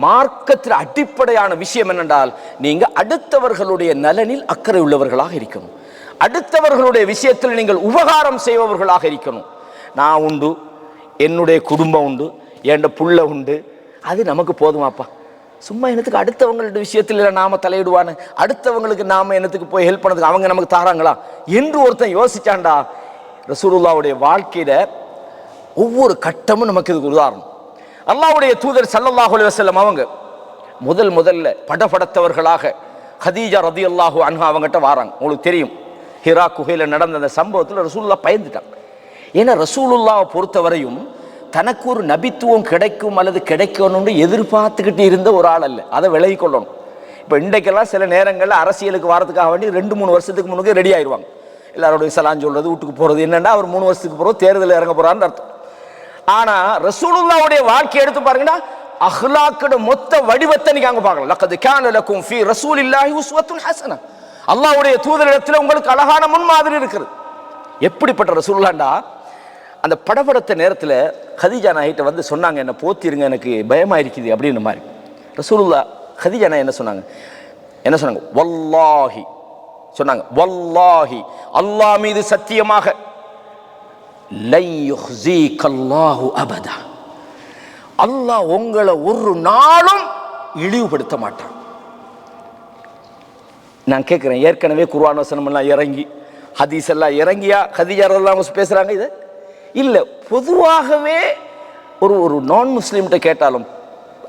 மார்க்கத்தில் அடிப்படையான விஷயம் என்னென்றால், நீங்க அடுத்தவர்களுடைய நலனில் அக்கறை உள்ளவர்களாக இருக்கணும், அடுத்தவர்களுடைய விஷயத்தில் நீங்கள் உபகாரம் செய்பவர்களாக இருக்கணும். நான் உண்டு, என்னுடைய குடும்பம் உண்டு, என் புள்ள உண்டு, அது நமக்கு போதுமாப்பா, சும்மா என்னத்துக்கு அடுத்தவங்களோட விஷயத்தில் நாம தலையிடுவானு, அடுத்தவங்களுக்கு நாம என்னத்துக்கு போய் ஹெல்ப் பண்ணதுக்கு அவங்க நமக்கு தாராங்களா என்று ஒருத்தன் யோசிச்சாண்டா, ரசூலுல்லாஹ்வுடைய வாழ்க்கையில ஒவ்வொரு கட்டமும் நமக்கு இதுக்கு உதாரணம். அல்லாஹ்வுடைய தூதர் ஸல்லல்லாஹு அலைஹி வஸல்லம் அவங்க முதல்ல படபடத்தவர்களாக கதீஜா ரலியல்லாஹு அன்ஹா அவங்ககிட்ட வராங்க. உங்களுக்கு தெரியும், ஹிரா குகையில நடந்த அந்த சம்பவத்தில் ரசூலுல்லாஹ் பயந்துட்டாங்க. ஏன்னா ரசூலுல்லாஹ் பொறுத்தவரையும் தனக்கு ஒரு நபித்துவம் கிடைக்கும் அல்லது கிடைக்கணும்னு எதிர்பார்த்துக்கிட்டு இருந்த ஒரு ஆள் அல்ல, அதை விலகி கொள்ளணும். இப்போ இன்றைக்கெல்லாம் சில நேரங்களில் அரசியலுக்கு வரதுக்காக வேண்டி 2-3 வருஷத்துக்கு முன்னுக்கு ரெடி ஆயிடுவாங்க, எல்லாரோடைய சலான் சொல்றது, வீட்டுக்கு போறது, என்னன்னா அவர் 3 வருஷத்துக்கு போகிறோம் தேர்தலில் இறங்க போறான்னு அர்த்தம். ஆனா ரசூலுல்லாஹ்வுடைய வாழ்க்கை எடுத்து பாருங்கன்னா, அஹ்லாக்கோட மொத்த வடிவத்தை நீங்க அங்க பார்க்கலாம். லக்கத் கான லக்கும் ஃபீ ரசூலில்லாஹி உஸ்வத்துன் ஹஸனா, அல்லாஹ்வுடைய தூதரிடத்தில் உங்களுக்கு அழகான முன்மாதிரி இருக்குது. எப்படிப்பட்ட ரசூலுல்லாஹ்டா, அந்த படபடத்த நேரத்தில் கதீஜா நாயிட்ட வந்து சொன்னாங்க, என்ன போத்திருங்க, எனக்கு பயமா இருக்குது அப்படின்னு மாதிரி. ரசூலுல்லாஹ் கதீஜா நாய் என்ன சொன்னாங்க, வல்லாஹி சொன்னாங்க, வல்லாஹி அல்லாஹ் மீது சத்தியமாக, லை யுஹ்ஸீகல்லாஹு அபதா, அல்லாஹ் உங்களை ஒரு நாளும் இழிவுபடுத்த மாட்டான். நான் கேட்கிறேன், ஏற்கனவே குர்ஆன் வசனம் எல்லாம் இறங்கி ஹதீஸ் எல்லாம் இறங்கியா கதீஜா ரலியல்லாஹு அன்ஹா பேசுறாங்க? இது இல்லை, பொதுவாகவே ஒரு நான் முஸ்லீம்கிட்ட கேட்டாலும்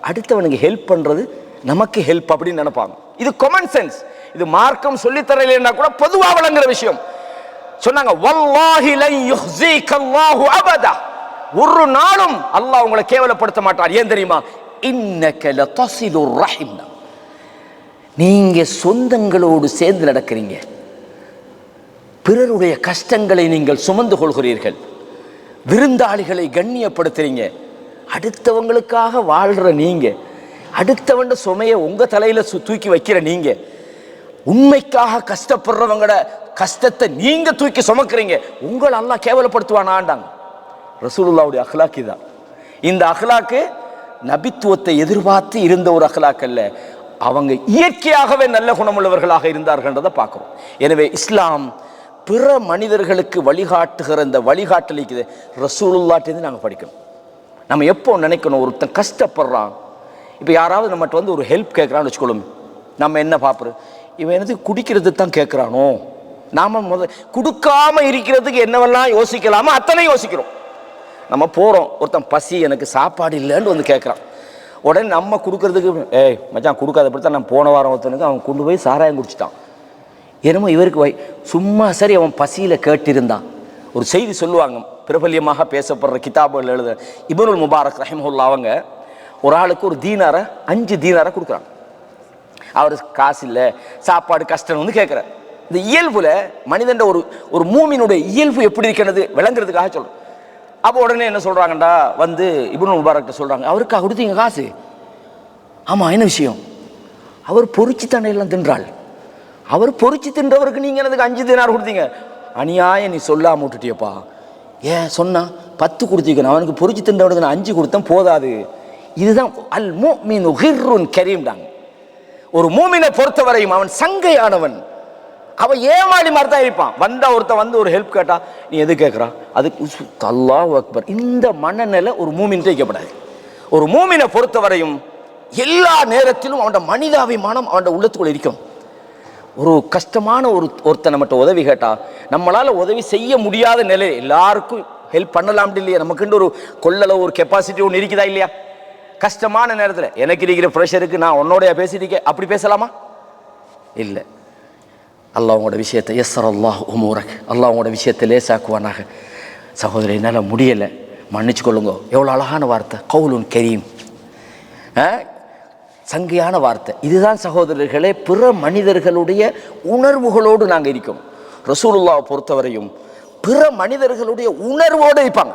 அடுத்தவனுக்கு ஹெல்ப் பண்றது நமக்கு ஹெல்ப் அப்படின்னு நினைப்பாங்க. இது காமன் சென்ஸ், இது மார்க்கம் சொல்லித்தரலைன்னா கூட பொதுவாக விளங்குற விஷயம். சொன்னாங்க, வல்லாஹி லன் யுஹ்ஸீகல்லாஹு அபதா, ஒரு நாளும் அல்லாஹ் உங்களை கேவலப்படுத்த மாட்டார். ஏன் தெரியுமா? இன்னக லதஸிலுர் ரஹிம், நீங்க சொந்தங்களோடு சேர்ந்து நடக்கிறீங்க, பிறருடைய கஷ்டங்களை நீங்கள் சுமந்து கொள்கிறீர்கள், விருந்தாளிகளை கண்ணியப்படுத்துறீங்க, அடுத்தவங்களுக்காக வாழ்ற நீங்க, அடுத்தவண்ட சுமையை உங்க தலையில தூக்கி வைக்கிற நீங்க, உண்மைக்காக கஷ்டப்படுறவங்களோட கஷ்டத்தை நீங்க தூக்கி சுமக்கிறீங்க, உங்களை அல்லாஹ் கேவலப்படுத்துவானாண்டாங்க. ரசூலுல்லாஹ்வுடைய அஹ்லாக் தான். இந்த அஹ்லாக்கு நபித்துவத்தை எதிர்பார்த்து இருந்த ஒரு அஹ்லாக் அல்ல, அவங்க இயற்கையாகவே நல்ல குணமுள்ளவர்களாக இருந்தார்கள்ன்றதை பார்க்கிறோம். எனவே இஸ்லாம் பிற மனிதர்களுக்கு வழிகாட்டுகிற இந்த வழிகாட்டலிக்குது ரசூலுல்லாஹ்ட்டேருந்து நாங்கள் படிக்கணும். நம்ம எப்போ நினைக்கணும், ஒருத்தன் கஷ்டப்படுறான், இப்போ யாராவது நம்மகிட்ட வந்து ஒரு ஹெல்ப் கேட்குறான்னு வச்சுக்கொள்ளும், நம்ம என்ன பார்க்குறோம், இவன் எனக்கு குடிக்கிறதுக்கு தான் கேட்குறானோ, நாம கொடுக்காம இருக்கிறதுக்கு என்னவெல்லாம் யோசிக்கலாமோ அத்தனை யோசிக்கிறோம். நம்ம போகிறோம், ஒருத்தன் பசி எனக்கு சாப்பாடு இல்லைன்னு வந்து கேட்குறான், உடனே நம்ம கொடுக்கறதுக்கு மச்சான் கொடுக்காத படுத்தா நான் போன வாரம் ஒருத்தனுக்கு அவன் கொண்டு போய் சாராயம் குடிச்சிட்டான். என்னமோ இவருக்கு சும்மா சரி அவன் பசியில் கேட்டிருந்தான். ஒரு செய்தி சொல்லுவாங்க, பிரபல்யமாக பேசப்படுற கிதாபுகள் எழுத இப்னுல் முபாரக் ரஹிமஹுல்லா அவங்க ஒரு ஆளுக்கு ஒரு தீனாரை 5 தீனாரை கொடுக்குறாங்க. அவர் காசு இல்லை, சாப்பாடு கஷ்டம் வந்து கேட்குறார். இந்த இயல்புல மனிதன் ஒரு மூமினுடைய இயல்பு எப்படி இருக்கிறது விளங்குறதுக்காக சொல்கிறேன். அப்போ உடனே என்ன சொல்கிறாங்கண்டா வந்து இப்னுல் முபாரக் சொல்கிறாங்க, அவருக்கா கொடுத்தீங்க காசு? ஆமாம், என்ன விஷயம்? அவர் பொறிச்சு தண்டையெல்லாம் தின்றாள். அவர் பொறிச்சு தின்றவருக்கு நீங்கள் எனக்கு 5 தீனார் கொடுத்தீங்க. அநியாயம், நீ சொல்லாம விட்டுட்டியப்பா. ஏன் சொன்னா 10 கொடுத்தீங்க, அவனுக்கு பொறிச்சு தின்றவனுக்கு நான் 5 கொடுத்தேன் போதாது. இதுதான் அல் முஃமினு கிர்ருன் கரீம்டாங்க. ஒரு மூமினை பொறுத்தவரையும் அவன் சங்கையானவன், அவன் ஏமாளி மாதிரி தான் இருப்பான். வந்தா ஒருத்தன் வந்து ஒரு ஹெல்ப் கேட்டா நீ எது கேட்குறான், அதுக்கு அல்லாஹ் அக்பர். இந்த மனநிலை ஒரு மூமின் வைக்கப்படாது. ஒரு மூமினை பொறுத்தவரையும் எல்லா நேரத்திலும் அவனோட மனிதாபிமானம் அவனோட உள்ளத்துக்குள்ள இருக்கும். ஒரு கஷ்டமான ஒருத்தன் நம்மகிட்ட உதவி கேட்டா நம்மளால உதவி செய்ய முடியாத நிலை, எல்லாருக்கும் ஹெல்ப் பண்ணலாம் இல்லையா, நமக்குன்னு ஒரு கொள்ளளவு ஒரு கெப்பாசிட்டி ஒன்று இருக்குதா இல்லையா? கஷ்டமான நேரத்தில் எனக்கு இருக்கிற ப்ரெஷருக்கு நான் உன்னோடைய பேசியிருக்கேன், அப்படி பேசலாமா? இல்லை. அல்லாஹ் உங்களோட விஷயத்தை யஸ்ஸர் அல்லாஹ் உமூரக், அல்லாஹ் உங்களோட விஷயத்தை லேசாக்குவானாக. சகோதரி, என்னால் முடியலை, மன்னிச்சு கொள்ளுங்க. எவ்வளோ அழகான வார்த்தை, கவுலுன் கரீம், சங்கையான வார்த்தை. இதுதான் சகோதரர்களே பிற மனிதர்களுடைய உணர்வுகளோடு நாங்கள் இருக்கோம். ரசூலுல்லாஹ் பொறுத்தவரையும் பிற மனிதர்களுடைய உணர்வோடு இருப்பாங்க.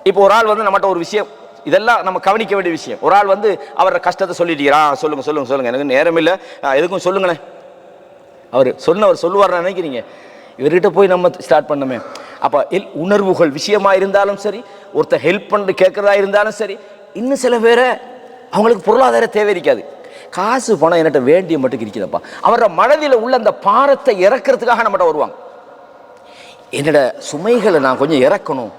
இப்போ ஒரு ஆள் வந்து நம்மகிட்ட ஒரு விஷயம், இதெல்லாம் நம்ம கவனிக்க வேண்டிய விஷயம். ஒரு ஆள் வந்து அவரோட கஷ்டத்தை சொல்லிட்டீரா, சொல்லுங்க சொல்லுங்க சொல்லுங்க, எனக்கு நேரம் இல்லை, எதுக்கும் சொல்லுங்களேன். அவர் சொல்லுவார் நினைக்கிறீங்க, இவர்கிட்ட போய் நம்ம ஸ்டார்ட் பண்ணமே. அப்போ உணர்வுகள் விஷயமா இருந்தாலும் சரி, ஒருத்தர் ஹெல்ப் பண்ணி கேட்கறதா இருந்தாலும் சரி. இன்னும் சில பேரை அவங்களுக்கு பொருளாதார தேவை இருக்காது, காசு பணம் என்கிட்ட வேண்டிய மட்டும் இருக்குதப்பா. அவரோட மனதில் உள்ள அந்த பாரத்தை இறக்கிறதுக்காக நம்மகிட்ட வருவாங்க. என்னோட சுமைகளை நான் கொஞ்சம் இறக்கணும்,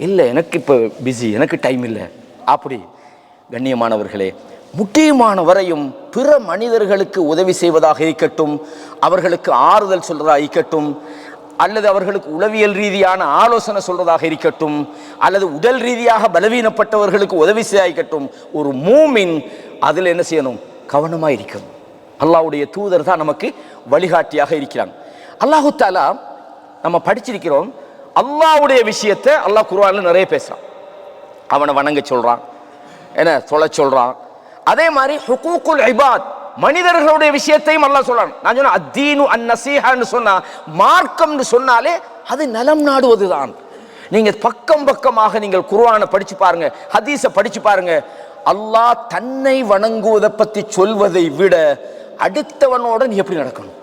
இல்லை எனக்கு இப்போ பிஸி, எனக்கு டைம் இல்லை. அப்படி கண்ணியமானவர்களே, முக்கியமான வரையும் பிற மனிதர்களுக்கு உதவி செய்வதாக இருக்கட்டும், அவர்களுக்கு ஆறுதல் சொல்றதாக இருக்கட்டும், அல்லது அவர்களுக்கு உளவியல் ரீதியான ஆலோசனை சொல்றதாக இருக்கட்டும், அல்லது உடல் ரீதியாக பலவீனப்பட்டவர்களுக்கு உதவி செய்யட்டும், ஒரு மூமின் அதில் என்ன செய்யணும்? கவனமாக இருக்கணும். அல்லாஹ்வுடைய தூதர் தான் நமக்கு வழிகாட்டியாக இருக்கிறாங்க. அல்லாஹு தஆலா நம்ம படிச்சிருக்கிறோம், அல்லாஹ்வுடைய விஷயத்தை அல்லாஹ் குர்ஆன்ல நிறைய பேசுறான். அவனை வணங்க சொல்றான், என்ன சொல்ல சொல்றான். அதே மாதிரி ஹுகூக்குல் இபாத், மனிதர்களுடைய விஷயத்தையும் அல்லாஹ் சொல்றான். நான் சொன்ன அத்தீனு அந்நஸீஹான்னு சொன்னா, மார்க்கம்னு சொன்னாலே அது நலம் நாடுவதுதான். நீங்க பக்கம் பக்கமாக நீங்கள் குர்ஆனை படிச்சு பாருங்க, ஹதீஸை படிச்சு பாருங்க. அல்லாஹ் தன்னை வணங்குவதை பத்தி சொல்வதை விட அடுத்தவனோட நீ எப்படி நடக்கணும்,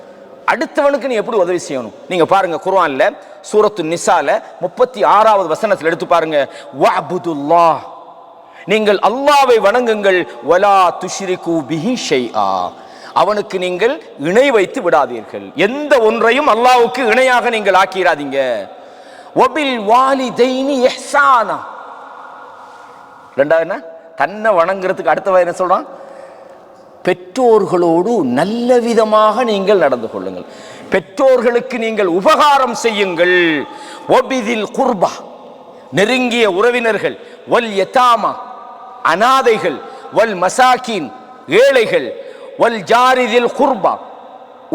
அடுத்தவனுக்கு நீ எப்படி உதவி செய்யணும். நீங்க பாருங்க குர்ஆன்ல சூரத்து நிசால 36வது வசனத்தில் எடுத்து பாருங்க, வஅபுதுல்லாஹ், நீங்கள் அல்லாஹ்வை வணங்குங்கள், வலா துஷ்ரிகு பிஹி ஷைஆ, அவனுக்கு நீங்கள் இணை வைத்து விடாதீர்கள், எந்த ஒன்றையும் அல்லாஹ்வுக்கு இணையாக நீங்கள் ஆக்கிராதீங்க. வபில் வாலிதைனி இஹ்சானா, ரெண்டாவது என்ன, தன்னை வணங்குறதுக்கு அடுத்தவன் என்ன சொல்றான்? பெற்றோர்களோடு நல்ல விதமாக நீங்கள் நடந்து கொள்ளுங்கள், பெற்றோர்களுக்கு நீங்கள் உபகாரம் செய்யுங்கள். வபிதில் குர்பா, நெருங்கிய உறவினர்கள், வல் யதாமா, அனாதைகள், வல் மசாக்கின், ஏழைகள், வல் ஜாரிதில் குர்பா,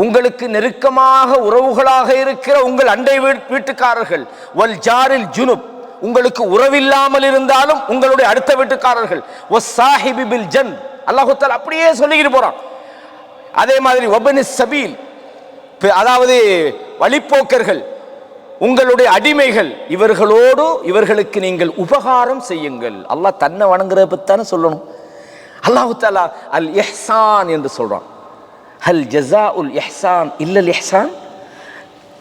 உங்களுக்கு நெருக்கமாக உறவுகளாக இருக்கிற உங்கள் அண்டை வீட்டுக்காரர்கள், வல் ஜாரில் ஜுனுப், உங்களுக்கு உறவில்லாமல் இருந்தாலும் உங்களுடைய அடுத்த வீட்டுக்காரர்கள், வஸ்ஸாஹிபி பில் ஜன், அல்லாஹ் தஆலா அப்படியே சொல்லிக்கிட்டு போறான். அதே மாதிரி வபனிஸ் சபீல், அதாவது வழிப்போக்கர்கள், உங்களுடைய அடிமைகள், இவர்களுக்கு நீங்கள் உபகாரம் செய்யுங்கள். அல்லாஹ் தன்னை வணங்குறத பத்தானே சொல்லணும். அல்லாஹ் தஆலா அல் இஹ்சான் என்று சொல்றான். ஹல் ஜஸாஉல் இஹ்சான் இல்லல் இஹ்சான்,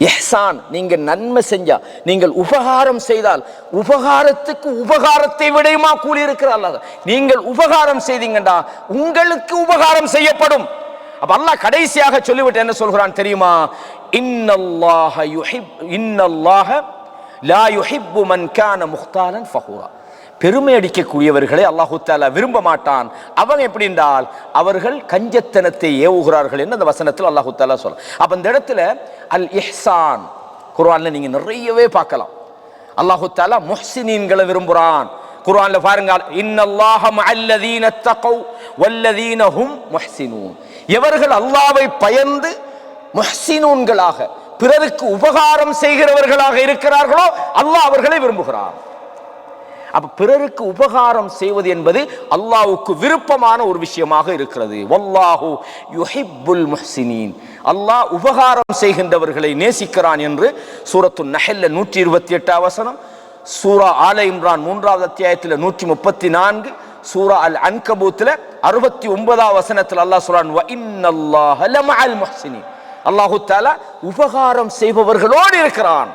இஹ்சான் நீங்க நன்மை செஞ்சா, நீங்கள் உபகாரம் செய்தால், உபகாரத்துக்கு உபகாரத்தை விடையுமா கூலி இருக்கிற அல்லாஹ். நீங்கள் உபகாரம் செய்தீங்கடா உங்களுக்கு உபகாரம் செய்யப்படும். அப்ப அல்லாஹ் கடைசியாக சொல்லிவிட்டு என்ன சொல்கிறான் தெரியுமா? இன்னல்லாஹ லா யுஹிப்பு மன் கான முக்தாலன் ஃபஹூரா, பெருமை அடிக்கக்கூடியவர்களை அல்லாஹு தஆலா விரும்ப மாட்டான். அவங்க எப்படி என்றால் அவர்கள் கஞ்சத்தனத்தை ஏவுகிறார்கள் என்று அந்த வசனத்தில் அல்லாஹு தஆலா சொல்றான். அப்ப இந்த இடத்துல அல் இஹ்சான் குர்ஆன்ல நீங்க நிறையவே பார்க்கலாம். அல்லாஹு தஆலா முஹ்சினீன்களை விரும்புறான், குர்ஆன்ல பாருங்க, இன்னல்லாஹ மஅல்லதீன தகவ் வல்லதீன ஹும் முஹ்ஸினூன். எவர்கள் அல்லாஹ்வை பயந்து முஹ்ஸினூன்களாக பிறருக்கு உபகாரம் செய்கிறவர்களாக இருக்கிறார்களோ அல்லாஹ் அவர்களை விரும்புகிறார். அப்ப பிறருக்கு உபகாரம் செய்வது என்பது அல்லாஹ்வுக்கு விருப்பமான ஒரு விஷயமாக இருக்கிறது. வல்லாஹு யுஹிப்புல் முஹ்ஸினீன். அல்லாஹ் உபகாரம் செய்கின்றவர்களை நேசிக்கிறான் என்று சூரத்துன் நஹ்ல்ல 128 வசனம், சூரா ஆல இம்ரான் 3வது அத்தியாயத்தில் 134, சூரா அல் அன்கபூத்ல 69வது வசனத்தில் அல்லாஹ் சொல்றான், வ இன்னல்லாஹ லமஅல் முஹ்ஸினீன். அல்லாஹு தஆலா உபகாரம் செய்பவர்களோடு இருக்கிறான்.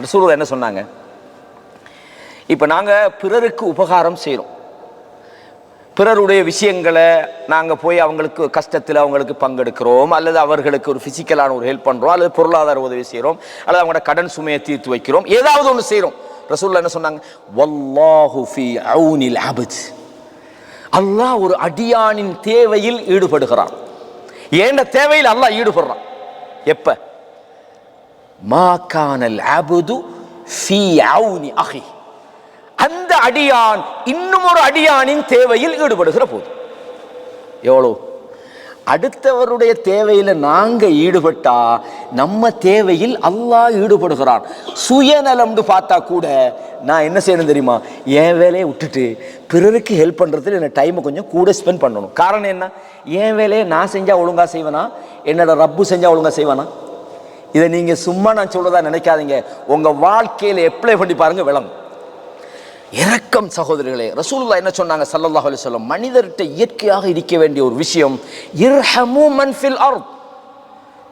ரசூலுல்லாஹ் என்ன சொன்னாங்க? இப்ப நாங்க பிறருக்கு உபகாரம் செய்யறோம், பிறருடைய விஷயங்களை நாங்க போய் அவங்களுக்கு கஷ்டத்தில் அவங்களுக்கு பங்கெடுக்கிறோம், அல்லது அவர்களுக்கு ஒரு பிசிக்கலான ஒரு ஹெல்ப் பண்றோம், அல்லது பொருளாதார உதவி செய்யறோம், அல்லது அவங்களோட கடன் சுமையை தீர்த்து வைக்கிறோம், ஏதாவது ஒன்று செய்யறோம். ரசூலுல்லாஹ் என்ன சொன்னாங்க? வல்லாஹு ஃபீ அவுனில் அப்த். அல்லாஹ் ஒரு அடியானின் தேவையில் ஈடுபடுகிறான். ஏண்ட தேவையில் அல்லாஹ் ஈடுபடுறான். எப்ப? மா கானல் அப்து ஃபீ அவுனி அஹி. அந்த அடியான் இன்னும் ஒரு அடியானின் தேவையில் ஈடுபடுகிற போது. எவ்வளவு? அடுத்தவருடைய தேவையில நாங்க ஈடுபட்டா நம்ம தேவையில் அல்லாஹ் ஈடுபடுகிறான். சுயநலம்னு பார்த்தா கூட நான் என்ன செய்யணும் தெரியுமா? என் வேலையை விட்டுட்டு பிறருக்கு ஹெல்ப் பண்றதுல என்ன டைமை கொஞ்சம் கூட ஸ்பெண்ட் பண்ணணும். காரணம் என்ன? என் வேலையை நான் செஞ்சா ஒழுங்கா செய்வேனா, என்னோட ரப்பு செஞ்சா ஒழுங்கா செய்வானா? இதை நீங்க சும்மா நான் சொல்றதா நினைக்காதீங்க, உங்க வாழ்க்கையில அப்ளை பண்ணி பாருங்க, விளங்கும். இரக்கம் சகோதரர்களே, ரசூலுல்லாஹ் என்ன சொன்னாங்க ஸல்லல்லாஹு அலைஹி வஸல்லம்? மனிதர்கிட்ட இயற்கையாக இருக்க வேண்டிய ஒரு விஷயம், இர்ஹமு மன் ஃபில் அர்த்.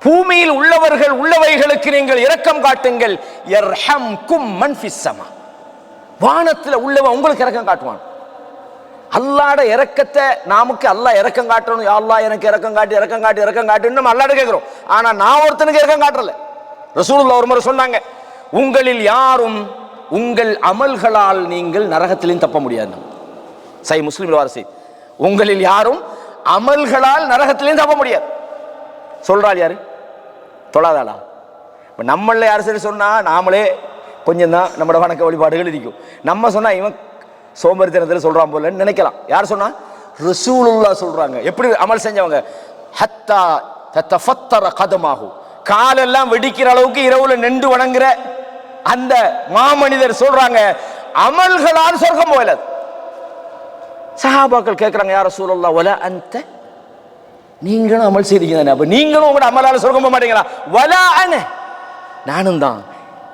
பூமியில் உள்ளவர்கள் உள்ளவைகளுக்கு நீங்கள் இரக்கம் காட்டுங்கள். யர்ஹம்கும் மன் ஃபிஸ் ஸமா. வானத்தில் உள்ளவன் உங்களுக்கு இரக்கம் காட்டுவான். அல்லாஹ்ட இரக்கத்தை நமக்கு அல்லாஹ் இரக்கம் காட்டணும். யா அல்லாஹ் எனக்கு இரக்கம் காட்டி இரக்கம் காட்டி இரக்கம் காட்டுன்னு நம்ம அல்லாஹ்ட கேட்கிறோம். ஆனா நான் ஒருத்தனுக்கு இரக்கம் காட்டல. ரசூலுல்லாஹ் ஒரு முறை சொன்னாங்க, உங்களில் யாரும் உங்கள் அமல்களால் நீங்கள் நரகத்திலையும் தப்ப முடியாது. சஹீஹ் முஸ்லிம்ல வாரிசை, உங்களில் யாரும் அமல்களால் நரகத்திலையும் தப்ப முடியாது. சொல்றாள் யாரு? தொழாதாளா? இப்ப நம்மள யாரு சரி சொன்னா நாமளே கொஞ்சம் தான் நம்மளோட வணக்க வழிபாடுகள் இருக்கும். நம்ம சொன்னா இவன் சோம்பேறித்தனத்தில் சொல்றான் போலன்னு நினைக்கலாம். யார் சொன்னா? ரசூலுல்லாஹ் சொல்றாங்க. எப்படி அமல் செஞ்சவங்க? ஹத்தா தத்தஃபத்தர கதமாஹு. காலெல்லாம் வெடிக்கிற அளவுக்கு இரவுல நின்று வணங்குற அந்த மாமனிதர் சொல்றாங்க, அமல்களால் சொர்க்கம் போகல. சஹாபாக்கள் கேட்கிறாங்க, யா ரசூலல்லாஹ் வலா அன்த, நீங்களும் அமல் செய்றீங்க தானே, அப்ப நீங்களும் உங்களோட அமலால சொர்க்கம் போக மாட்டீங்களா? வலா அன, நானும் தான்.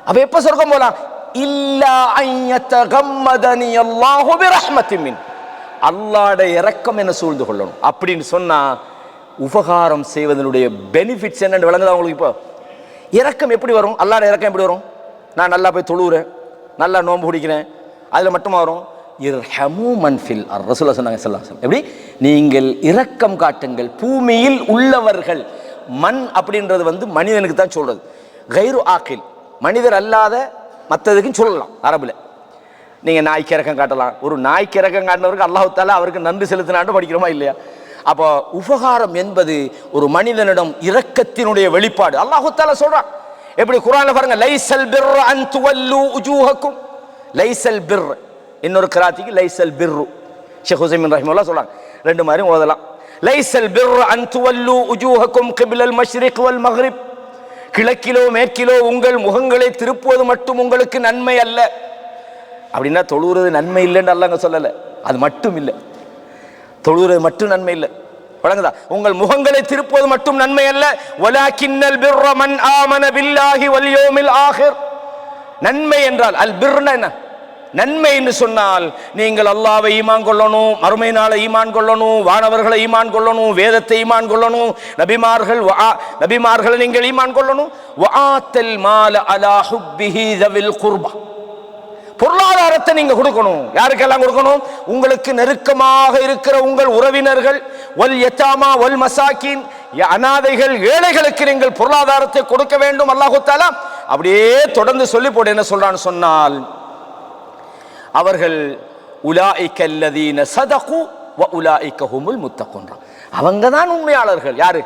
அப்ப எப்ப சொர்க்கம் போலாம்? இல்லா அய்யதகம்மதனி அல்லாஹு பிரஹ்மத்தின் மின். அல்லாஹ்வுடைய இரக்கம் என்ன சூழ்ந்து கொள்ளணும் அப்படின்னு சொன்னா உபகாரம் செய்வதனுடைய பெனிஃபிட்ஸ் என்னன்னு விளங்குதா உங்களுக்கு? இப்போ இரக்கம் எப்படி வரும்? அல்லாஹ்வுடைய இரக்கம் எப்படி வரும்? நான் நல்லா போய் தொழுகிறேன், நல்லா நோன்பு பிடிக்கிறேன், அதில் மட்டுமா வரும்? இர்ஹமு மன் ஃபில் அர்த். ரசூலுல்லாஹ் சொன்னாங்க ஸல்லல்லாஹு அலைஹி வஸல்லம், எப்படி? நீங்கள் இரக்கம் காட்டுங்கள் பூமியில் உள்ளவர்கள். மண் அப்படின்றது மனிதனுக்கு தான் சொல்றது, கைரு ஆக்கில், மனிதர் அல்லாத மற்றதுக்குன்னு சொல்லலாம். அரபுல நீங்க நாய்க்கு இரக்கம் காட்டலாம். ஒரு நாய்க்கு இரக்கம் காட்டினவருக்கு அல்லாஹ் தஆலா அவருக்கு நன்றி செலுத்தினான்னு படிக்கிறோமா இல்லையா? அப்போ உபகாரம் என்பது ஒரு மனிதனிடம் இரக்கத்தினுடைய வெளிப்பாடு. அல்லாஹ் தஆலா சொல்றான். எப்படி? குர்ஆன்ல பாருங்க, லைஸல் பிர்ர அன் துவல்லு உஜூஹக்கும். லைஸல் பிர்ர, இன்னொரு கிராத்திக்கு லைஸல் பிர்ரு. ஷேக் ஹுசைமின் ரஹிமஹுல்லாஹ் சொல்றாங்க, ரெண்டு மாதிரி ஓதலாம். லைஸல் பிர்ர அன் துவல்லு உஜூஹக்கும் கிப்லல் மஷ்ரிக் வல் மக்ரிப். கிழக்கிலோ மேற்கிலோ உங்கள் முகங்களை திருப்புவது மட்டும் உங்களுக்கு நன்மை அல்ல. அப்படின்னா தொழுகிறது நன்மை இல்லைன்னு அல்லாஹ் சொல்லல, அது மட்டும் இல்லை. தொழுகிறது மட்டும் நன்மை இல்லை, வழங்குதா? உங்கள் முகங்களை திருப்புவது மட்டும் நன்மை அல்ல. வலாக்கின்னல் பிர்ர மன் ஆமன பில்லாஹி வல் யௌமில் ஆகிர். நன்மை என்றால் அல் பிர்னா என்ன? நன்மை என்று சொன்னால் நீங்கள் அல்லாஹ்வை ஈமான் கொள்ளணும், மறுமை நாளை ஈமான் கொள்ளணும், வானவர்களை ஈமான் கொள்ளணும், வேதத்தை ஈமான் கொள்ளணும், நபிமார்களை நீங்கள் ஈமான் கொள்ளணும். வஆத்தல் மால அலா ஹுப்பிஹி தவில் குர்பா. பொருளாதாரத்தை நீங்க கொடுக்கணும். யாருக்கெல்லாம் கொடுக்கணும்? உங்களுக்கு நெருக்கமாக இருக்கிற உங்கள் உறவினர்கள், வல் யதாமா வல் மசாக்கின், அனாதைகள், ஏழைகளுக்கு நீங்கள் பொருளாதாரத்தை கொடுக்க வேண்டும். அல்லாஹ் தஆலா அப்படியே தொடர்ந்து சொல்லி போட்டு என்ன சொல்றான்னு சொன்னால், அவர்கள் உலாயிக அல்லதீன ஸதகு வ உலாயிக ஹுமுல் முத்தகுன். அவங்க தான் உண்மையாளர்கள். யாரு?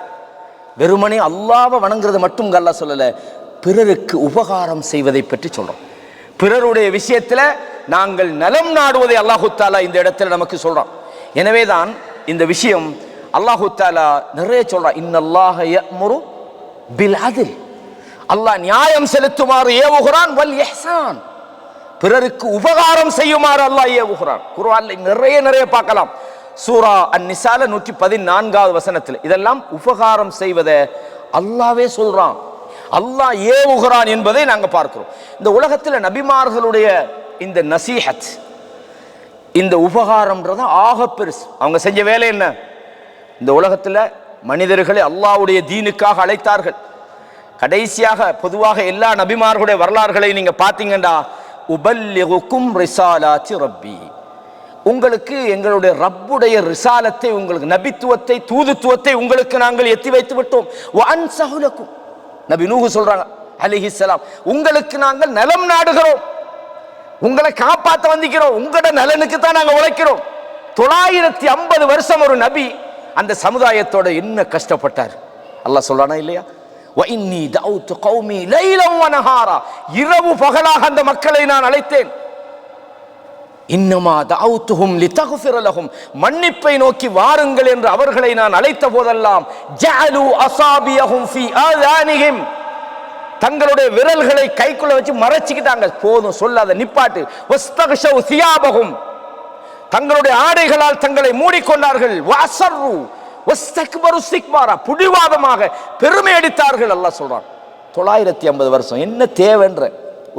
வெறுமனே அல்லாஹ்வை வணங்குறது மட்டும் அல்லாஹ் சொல்லல, பிறருக்கு உபகாரம் செய்வதை பற்றி சொல்றோம். பிறருடைய விஷயத்துல நாங்கள் நலம் நாடுவதை அல்லாஹு தாலா இந்த இடத்துல நமக்கு சொல்றான். எனவேதான் இந்த விஷயம் அல்லாஹு தாலா நிறைய சொல்றான். இன்னல்லாஹ யஅமுரு பில் அத்ல், அல்லாஹ் நியாயம் செலுத்துமாறு ஏவுகிறான். வல் இஹ்சான், பிறருக்கு உபகாரம் செய்யுமாறு அல்லாஹ் ஏவுகிறான். குர்ஆன்ல நிறைய பார்க்கலாம். சூரா அன்-நிசால 114வது வசனத்தில் இதெல்லாம் உபகாரம் செய்வதை அல்லாஹ்வே சொல்றான், அல்லாஹ் ஏவுகிறான் என்பதை நாங்க பார்க்கிறோம். இந்த உலகத்தில் நபிமார்களுடைய இந்த நசீஹத், இந்த உபகாரம்ன்றது ஆக பெருசு. அவங்க செஞ்ச வேலை என்ன? இந்த உலகத்தில் மனிதர்களை அல்லாஹ்வுடைய தீனுக்காக அழைத்தார்கள். கடைசியாக பொதுவாக எல்லா நபிமார்களுடைய வரலாறுகளை நீங்க பார்த்தீங்கன்னா, உபல்லிகுக்கும் ரிசாலாத்தி ரப்பி, உங்களுக்கு எங்களுடைய ரப்புடைய ரிசாலத்தை, உங்களுக்கு நபித்துவத்தை, தூதுத்துவத்தை உங்களுக்கு நாங்கள் எத்தி வைத்து விட்டோம். வஅன்ஸஹு லக்கும், நபி நூஹ் சொல்றாங்க அலைஹிஸ்ஸலாம், உங்களுக்கு நாங்கள் நலம் நாடுகிறோம், உங்களை காப்பாற்ற வந்திக்கிறோம், உங்களோட நலனுக்கு தான் நாங்கள் உழைக்கிறோம். 950 வருஷம் ஒரு நபி அந்த சமுதாயத்தோட என்ன கஷ்டப்பட்டார் அல்லாஹ் சொல்றானா இல்லையா? وَإِنِّي دَعَوْتُ قَوْمِي لَيْلًا وَنَهَارًا, இரவு பகலாக அந்த மக்களை நான் அழைத்தேன். இன்னமா தஅவுதுஹும் லிதக்ஃபிர லஹும், மன்னிப்பை நோக்கி வாருங்கள் என்று அவர்களை நான் அழைத்த போதெல்லாம் ஜஅலு அஸாபியஹும் ஃபீ ஆதானிஹிம், தங்களுடைய விரல்களை கைக்குள்ள வச்சு மறைச்சிக்கிட்டாங்க. போதும் சொல்லாத நிப்பாட்டு. வஸ்தக்ஷௌ சியாபஹும், தங்களுடைய ஆடைகளால் தங்களை மூடிக்கொண்டார்கள். வஅஸர்ரு வஸ்தக்பரு இஸ்திக்பாரா, புடிவாதமாக பெருமை அடித்தார்கள். அல்லாஹ் சொல்றான் 950 வருஷம் என்ன தேவைன்ற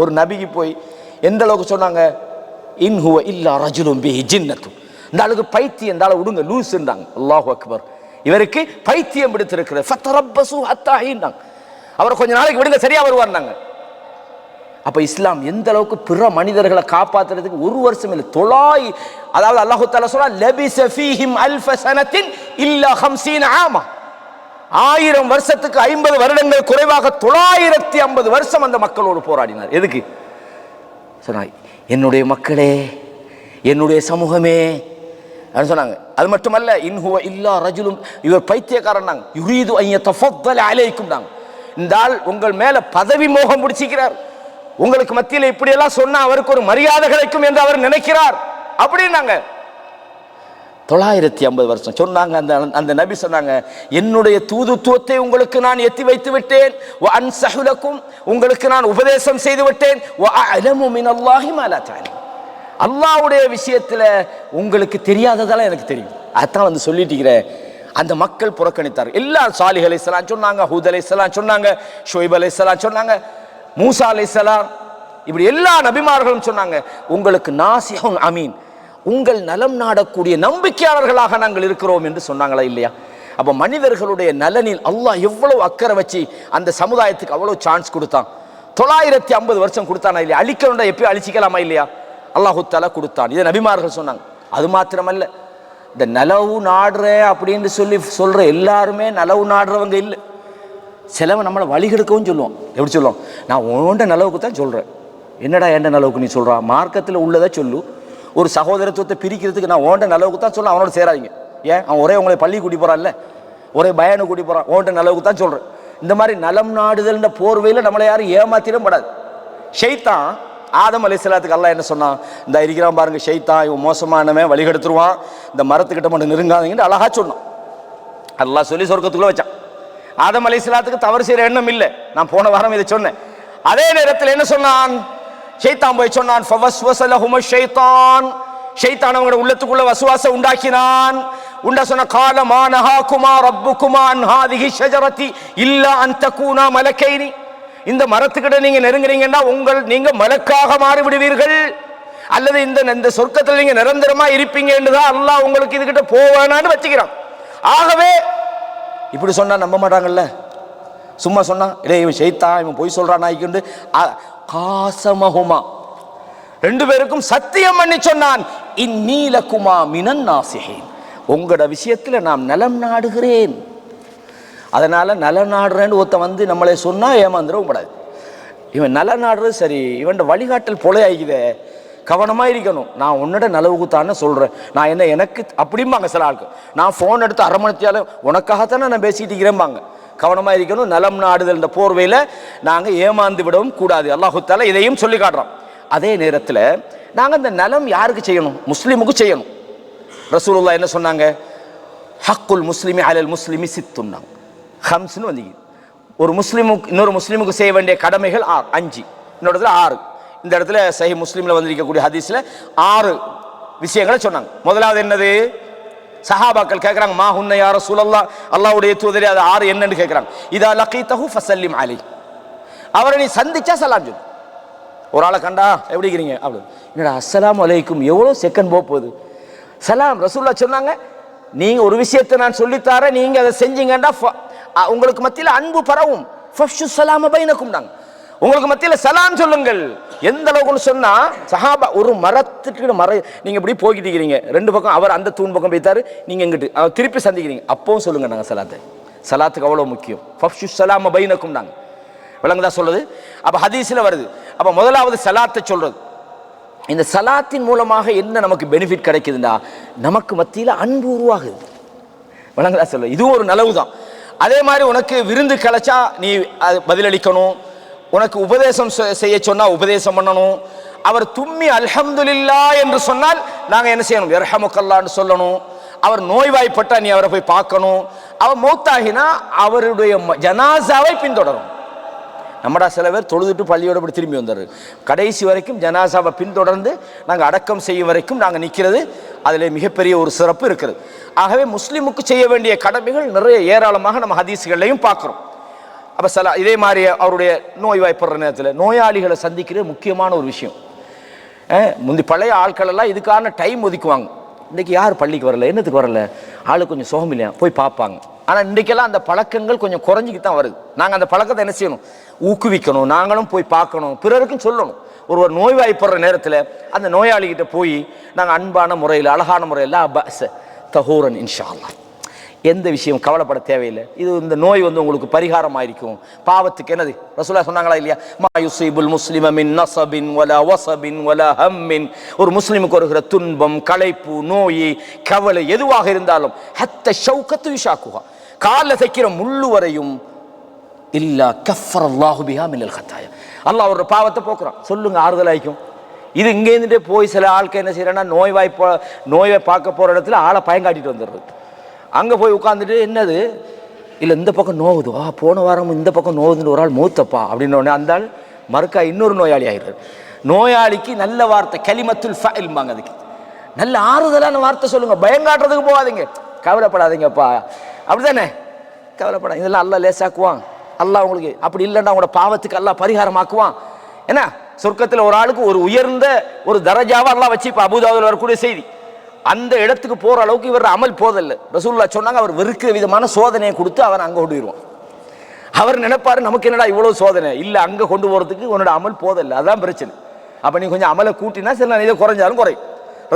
ஒரு நபிக்கு போய் எந்த அளவுக்கு சொன்னாங்க? இன் ஹுவ இல்லா ரஜுலுன் பிஹி ஜின்னத்து, இந்த அளவுக்கு பைத்தியம், இந்த அளவு விடுங்க லூஸ்ன்றாங்க. அல்லாஹு அக்பர், இவருக்கு பைத்தியம் பிடித்திருக்கிறது. ஃபதரப்பசு ஹத்தா ஹீன்னாங்க, அவரை கொஞ்ச நாளைக்கு விடுங்க சரியா வருவார்னாங்க. அப்ப இஸ்லாம் எந்த அளவுக்கு பிற மனிதர்களை காப்பாத்துறதுக்கு ஒரு வருஷம் இல்லை, அதாவது அல்லாஹு தஆலா சொல்றா லபிஸ ஃபீஹிம் அல்ஃப ஸனத்தின் இல்லா 50 ஆமா, 1000 வருஷத்துக்கு 50 வருடங்கள் குறைவாக 950 வருஷம் அந்த மக்களோடு போராடினார். எதுக்கு சொன்னாங்க? என்னுடைய மக்களே, என்னுடைய சமூகமே சொன்னாங்க. அது மட்டுமல்ல, இன்ஹுவ இல்லா ரஜுலும், இவர் பைத்தியக்காரன், யுரீது அன் யதஃபத்தல அலைக்கும், இந்த ஆள் உங்கள் மேல பதவி மோகம் பிடிச்சிக்கிறார், உங்களுக்கு மத்தியில் இப்படி எல்லாம் சொன்னா அவருக்கு ஒரு மரியாதை கிடைக்கும் என்று அவர் நினைக்கிறார் அப்படின்னாங்க. 950 வருஷம் சொன்னாங்க. அந்த நபி சொன்னாங்க, என்னுடைய தூதுத்துவத்தை உங்களுக்கு நான் எத்தி வைத்து விட்டேன். வஅன்ஸஹு லக்கும், உங்களுக்கு நான் உபதேசம் செய்து விட்டேன். வஅலமு மினல்லாஹி மா லா தஅலமூன், அல்லாஹ்வுடைய விஷயத்துல உங்களுக்கு தெரியாததெல்லாம் எனக்கு தெரியும். அதான் வந்து சொல்லிட்டு அந்த மக்கள் புறக்கணித்தார். எல்லா சாலிஹ் அலைஹிஸ்ஸலாம் சொன்னாங்க, ஹூத் அலைஹிஸ்ஸலாம் சொன்னாங்க, ஷுவைப் அலைஹிஸ்ஸலாம் சொன்னாங்க, மூசா அலைஹிஸ்ஸலாம், இப்படி எல்லா நபிமார்களும் சொன்னாங்க, உங்களுக்கு நாசிஹுன் அமீன், உங்கள் நலம் நாடக்கூடிய நம்பிக்கையாளர்களாக நாங்கள் இருக்கிறோம் என்று சொன்னாங்களா இல்லையா? அப்ப மனிதர்களுடைய நலனில் அல்லாஹ் எவ்வளவு அக்கறை வச்சு அந்த சமுதாயத்துக்கு அவ்வளவு சான்ஸ் கொடுத்தான். 950 வருஷம் கொடுத்தானா இல்லையா? அழிக்கணும்டா எப்பயும் அழிச்சிக்கலாமா இல்லையா? அல்லாஹு தஆலா கொடுத்தான். இதை நபிமார்கள் சொன்னாங்க. அது மாத்திரமல்ல, இந்த நலவு நாடுற அப்படின்னு சொல்ற எல்லாருமே நலவு நாடுறவங்க இல்லை. சிலவன் நம்மளை வழிகெடுக்கவும் சொல்லுவோம். எப்படி சொல்லுவோம்? நான் உன்ட நலவுக்கு தான் சொல்றேன். என்னடா எந்த நலவுக்கு நீ சொல்றா? மார்க்கத்தில் உள்ளதை சொல்லு. ஒரு சகோதரத்துவத்தை பிரிக்கிறதுக்கு நான் ஓண்ட நலவுக்கு தான் சொல்ல, அவனோட சேராதீங்க. ஏன்? அவன் ஒரே உங்களை பள்ளி கூட்டி போறான்ல, ஒரே பயானு கூட்டி போறான், ஓண்ட நலவுக்கு தான் சொல்றேன். இந்த மாதிரி நலம் நாடுதல் போர்வையில் நம்மளை யாரும் ஏமாத்திடும் படாது. ஷைத்தான் ஆதம் அலைஹிஸ்ஸலாத்துக்கு அல்லாஹ் என்ன சொன்னான்? இந்த இருக்கிறான் பாருங்க ஷைத்தான், இவன் மோசமானவன், வழிகெடுத்துருவான், இந்த மரத்துக்கிட்ட மட்டும் நெருங்காதீங்கன்னு அழகா சொன்னான். அல்லாஹ் சொல்லி சொர்க்கத்துக்குள்ள வச்சான். ஆதம் அலைஹிஸ்ஸலாத்துக்கு தவறு செய்யற எண்ணம் இல்லை. நான் போன வாரம் இதை சொன்னேன். அதே நேரத்தில் என்ன சொன்னான்? ஷைத்தான் போய் சொன்னான், ஃபவஸ்வஸ லஹும ஷைத்தான், ஷைத்தான் அவங்களோட உள்ளத்துக்குள்ள வசுவாச உண்டாக்கினான். உண்டா சொன்ன, கால மா நஹாகுமா ரப்புகுமா அன் ஹாதிஹி ஷஜரதி இல்லா அன் தகூனா மலக்கைனி, இந்த மரத்துக்கிட்ட நீங்க நெருங்குறீங்கன்னா நீங்க மலக்காக மாறி விடுவீர்கள், அல்லது இந்த சொர்க்கத்தில் நீங்க நிரந்தரமா இருப்பீங்க என்றுதான் அல்லாஹ் உங்களுக்கு இதுகிட்ட போவேனான்னு வச்சுக்கிறான். ஆகவே இப்படி சொன்னா நம்ப மாட்டாங்கல்ல. சும்மா சொன்னா இவன் ஷைத்தான், இவன் பொய் சொல்றான் நாய்க்கு. காசமஹுமா, ரெண்டு பேருக்கும் சத்தியம் பண்ணி சொன்னான், இந்நீலகுமா மினன் நாசிஹீன், உங்களோட விஷயத்துல நான் நலம் நாடுகிறேன். அதனால நலம் நாடுறேன்னு ஒருத்த வந்து நம்மளே சொன்னா ஏமாந்துடவும் கூடாது. இவன் நல நாடுறது சரி, இவன் வழிகாட்டல் போல ஆகிக்குதே, கவனமா இருக்கணும். நான் உன்னோட நலவுக்கு தானே சொல்றேன், நான் என்ன எனக்கு அப்படிம்பாங்க சில ஆளுக்கு. நான் போன் எடுத்து அரை மணித்தியாலும் உனக்காகத்தானே நான் பேசிட்டு இருக்கிறேன்பாங்க. கவனமா இருக்கணும். நலம் நாடுதல் இந்த போர்வையில நாங்க ஏமாந்து விடவும் கூடாது. அல்லாஹு தஆலா இதையும் சொல்லி காட்டுறோம். அதே நேரத்தில் நாங்கள் இந்த நலம் யாருக்கு செய்யணும்? முஸ்லீமுக்கு செய்யணும். ரசூலுல்லாஹ் என்ன சொன்னாங்க? ஹக்குல் முஸ்லிமி அலல் முஸ்லிமி சித்துன்னாங்க. ஹம்ஸ்னு வந்து ஒரு முஸ்லீமுக்கு இன்னொரு முஸ்லீமுக்கு செய்ய வேண்டிய கடமைகள் 5, இன்னொரு இடத்துல 6. இந்த இடத்துல சஹீஹ் முஸ்லிம்ல வந்திருக்கக்கூடிய ஹதீஸ்ல 6 விஷயங்களை சொன்னாங்க. முதலாவது என்னது? சஹாபாக்கள் கேட்குறாங்க, மா ஹுன்ன யா ரசூலல்லாஹ், அல்லாஹ்வுடைய தூதரே அது 6 என்னன்னு கேட்குறாங்க. இதா லகீதஹு ஃபஸல்லிம் அலைஹி, அவரை நீ சந்திச்சா சலாம் சொல்லு. ஒரு ஆளை கண்டா எப்படி இருக்கிறீங்க அப்படி, என்னடா அஸ்ஸலாமு அலைக்கும், எவ்வளோ செகண்ட் போகுது. சலாம் ரசூலுல்லாஹ் சொன்னாங்க, நீங்க ஒரு விஷயத்தை நான் சொல்லித்தார, நீங்க அதை செஞ்சீங்கன்னா உங்களுக்கு மத்தியில் அன்பு பரவும். ஃபஷ்ஷு ஸலாம பைனக்கும், நாங்க உங்களுக்கு மத்தியில் சலாம் சொல்லுங்கள். எந்த அளவுக்குன்னு சொன்னா, சஹாபா ஒரு மரத்துக்கு நீங்க இப்படி போய்கிட்டு இருக்கிறீங்க, 2 பக்கம் அவர் அந்த தூண் பக்கம் போய்த்தாரு, நீங்க எங்கிட்டு அவர் திருப்பி சந்திக்கிறீங்க, அப்பவும் சொல்லுங்க நாங்க சலாத்துக்கு அவ்வளவு முக்கியம். ஃபஷ்ஷு ஸலாம பைனக்கும், நாங்க விளங்குதா சொல்றது. அப்ப ஹதீஸ்ல வருது. அப்ப முதலாவது சலாத்தை சொல்றது. இந்த சலாத்தின் மூலமாக என்ன நமக்கு பெனிஃபிட் கிடைக்குதுன்னா, நமக்கு மத்தியில் அன்பு உருவாகுது. விளங்குதா சொல்ல, இதுவும் ஒரு நலவு தான். அதே மாதிரி உனக்கு விருந்து கிடைச்சா நீ பதிலளிக்கணும். உனக்கு உபதேசம் செய்ய சொன்னா உபதேசம் பண்ணணும். அவர் தும்மி அல்ஹம்துலில்லாஹ் என்று சொன்னால் நாங்க என்ன செய்யணும்? யர்ஹமுக்கல்லாஹ்னு சொல்லணும். அவர் நோய்வாய்ப்பட்டா நீ அவரை போய் பார்க்கணும். அவர் மௌத்தாகினா அவருடைய ஜனாசாவை பின்தொடரும். நம்மடா சில பேர் தொழுதுட்டு பள்ளியோட இப்படி திரும்பி வந்தாரு, கடைசி வரைக்கும் ஜனாசாவை பின்தொடர்ந்து நாங்கள் அடக்கம் செய்யும் வரைக்கும் நாங்கள் நிற்கிறது. அதில் மிகப்பெரிய ஒரு சிறப்பு இருக்கிறது. ஆகவே முஸ்லீமுக்கு செய்ய வேண்டிய கடமைகள் நிறைய ஏராளமாக நம்ம ஹதீஸ்கள்லையும் பார்க்குறோம். அப்போ இதே மாதிரி அவருடைய நோய்வாய்ப்படுற நேரத்தில் நோயாளிகளை சந்திக்கிறது முக்கியமான ஒரு விஷயம். முந்தி பழைய ஆட்கள் எல்லாம் இதுக்கான டைம் ஒதுக்குவாங்க. இன்றைக்கி யார் பள்ளிக்கு வரல, என்னத்துக்கு வரல, ஆளு கொஞ்சம் சுகம் இல்லையா, போய் பார்ப்பாங்க. ஆனால் இன்றைக்கெல்லாம் அந்த பழக்கங்கள் கொஞ்சம் குறைஞ்சிக்கிட்டு தான் வருது. நாங்கள் அந்த பழக்கத்தை என்ன செய்யணும்? ஊக்குவிக்கணும். நாங்களும் போய் பார்க்கணும், பிறருக்கும் சொல்லணும். ஒருவர் நோய்வாய்ப்படுற நேரத்தில் அந்த நோயாளிகிட்ட போய் நாங்கள் அன்பான முறையில் அழகான முறையில் தஹூரன் இன்ஷா அல்லாஹ், எந்த விஷயம் கவலைப்பட தேவையில்லை, இது இந்த நோய் வந்து உங்களுக்கு பரிகாரம் ஆயிருக்கும், பாவத்துக்கு என்னது ரசூலுல்லாஹ் சொன்னாங்களா இல்லையா? மா யுஸீபுல் முஸ்லிம மின் நஸபின் வலா வஸபின் வலா ஹம்மின், ஒரு முஸ்லிமுக்கு வருகிற துன்பம், களைப்பு, நோய், கவலை எதுவாக இருந்தாலும் ஹத்த ஷௌகத்து யுஷாக்குஹா, கால்ல தைக்கிற முள்ளு வரையும் இல்லா கஃபரல்லாஹு பிஹா மினல் ஹத்தாயா, அல்லாஹ் ஒரு பாவத்தை போக்குறான். சொல்லுங்க, ஆறுதல் ஆயிக்கும். இது இங்கே இருந்துட்டு போய் சில ஆட்கள் என்ன செய்யறேன்னா, நோயை பார்க்க போற இடத்துல ஆளை பயங்காட்டிட்டு வந்துடுறது. அங்கே போய் உட்காந்துட்டு என்னது இல்லை இந்த பக்கம் நோவுது, போன வாரம் இந்த பக்கம் நோவுதுன்னு ஒரு ஆள் மூத்தப்பா அப்படின்னு உடனே அந்த ஆள் மறுக்கா இன்னொரு நோயாளி ஆகிடுறாரு. நோயாளிக்கு நல்ல வார்த்தை கலிமத்துல் ஃபஅல்பாங்க, அதுக்கு நல்ல ஆறுதலான வார்த்தை சொல்லுங்க. பயங்காட்டுறதுக்கு போகாதீங்க, கவலைப்படாதீங்கப்பா அப்படிதானே, கவலைப்படாதீங்க, இதெல்லாம் அல்லாஹ் லேசாக்குவான். அல்லாஹ் உங்களுக்கு அப்படி இல்லைன்னா உங்களோட பாவத்துக்கு அல்லாஹ் பரிகாரமாக்குவான். என்ன சொர்க்கத்தில் ஒரு ஆளுக்கு ஒரு உயர்ந்த ஒரு தரஜாவை அல்லாஹ் வச்சு இப்போ அபூதாவுல வரக்கூடிய செய்தி, அந்த இடத்துக்கு போற அளவுக்கு இவர் அமல் போதல்ல. ரசூலுல்லாஹ் சொன்னாங்க, அவர் வெறுக்கிற விதமான சோதனையை கொடுத்து அவன் அங்கே கொண்டு போயிடுவான். அவர் நினைப்பாரு நமக்கு என்னடா இவ்வளவு சோதனை இல்லை, அங்கே கொண்டு போறதுக்கு உன்னோட அமல் போதல்ல, அதான் பிரச்சனை. அப்ப நீ கொஞ்சம் அமலை கூட்டினா சில இதை குறைஞ்சாலும் குறையும்.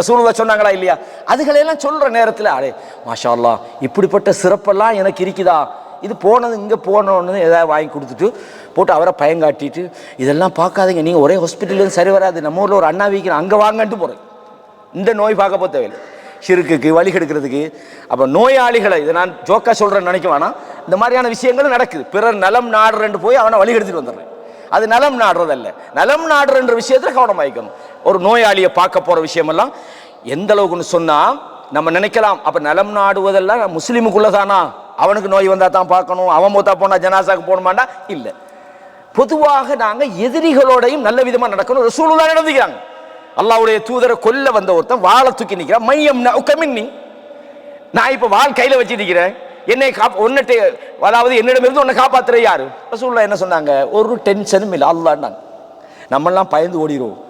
ரசூலுல்லாஹ் சொன்னாங்களா இல்லையா? அதுகளெல்லாம் சொல்ற நேரத்தில் அடே மாஷா அல்லாஹ், இப்படிப்பட்ட சிறப்பெல்லாம் எனக்கு இருக்குதா, இது போனது இங்கே போனோன்னு ஏதாவது வாங்கி கொடுத்துட்டு போட்டு அவரை பயங்காட்டிட்டு இதெல்லாம் பார்க்காதீங்க, நீங்கள் ஒரே ஹாஸ்பிட்டலுக்கு சரி வராது, நம்ம ஊரில் ஒரு அண்ணா வீக்கிறேன் அங்கே வாங்கன்ட்டு போகிறேன். இந்த நோய் பார்க்க போக தேவையில்லை, ஷிர்க்குக்கு வழி கெடுக்கிறதுக்கு. அப்போ நோயாளிகளை இதை நான் ஜோக்கா சொல்கிறேன்னு நினைக்க வேணாம், இந்த மாதிரியான விஷயங்களும் நடக்குது. பிறர் நலம் நாடுறேன்னு போய் அவனை வழி கெடுத்துட்டு வந்துடுறேன், அது நலம் நாடுறதல்ல. நலம் நாடுறன்ற விஷயத்தில் கவனமாயிக்கணும். ஒரு நோயாளியை பார்க்க போகிற விஷயமெல்லாம் எந்த அளவுக்குன்னு சொன்னால் நம்ம நினைக்கலாம், அப்போ நலம் நாடுவதெல்லாம் முஸ்லீமுக்குள்ளதானா, அவனுக்கு நோய் வந்தால் தான் பார்க்கணும், அவன் மூத்தா போனால் ஜனாசாக்கு போகணுமாண்டா இல்லை. பொதுவாக நாங்கள் எதிரிகளோடையும் நல்ல விதமாக நடக்கணும். ரசூலுல்லாஹ் நடந்துக்கிறாங்க. அல்லாஹ்வுடைய தூதரை கொல்ல வந்த ஒருத்தன் வாளை தூக்கி நிற்கிறான், மையம் நி, நான் இப்போ வாள் கையில் வச்சு நிற்கிறேன், என்னை ஒன்னிட்டு அதாவது என்னிடமிருந்து உன்னை காப்பாற்றுற யாரு? ரசூலுல்லாஹ் என்ன சொன்னாங்க? ஒரு டென்ஷனும் இல்லை, அல்லாஹ்னாங்க. நம்மெல்லாம் பயந்து ஓடிடுவோம்,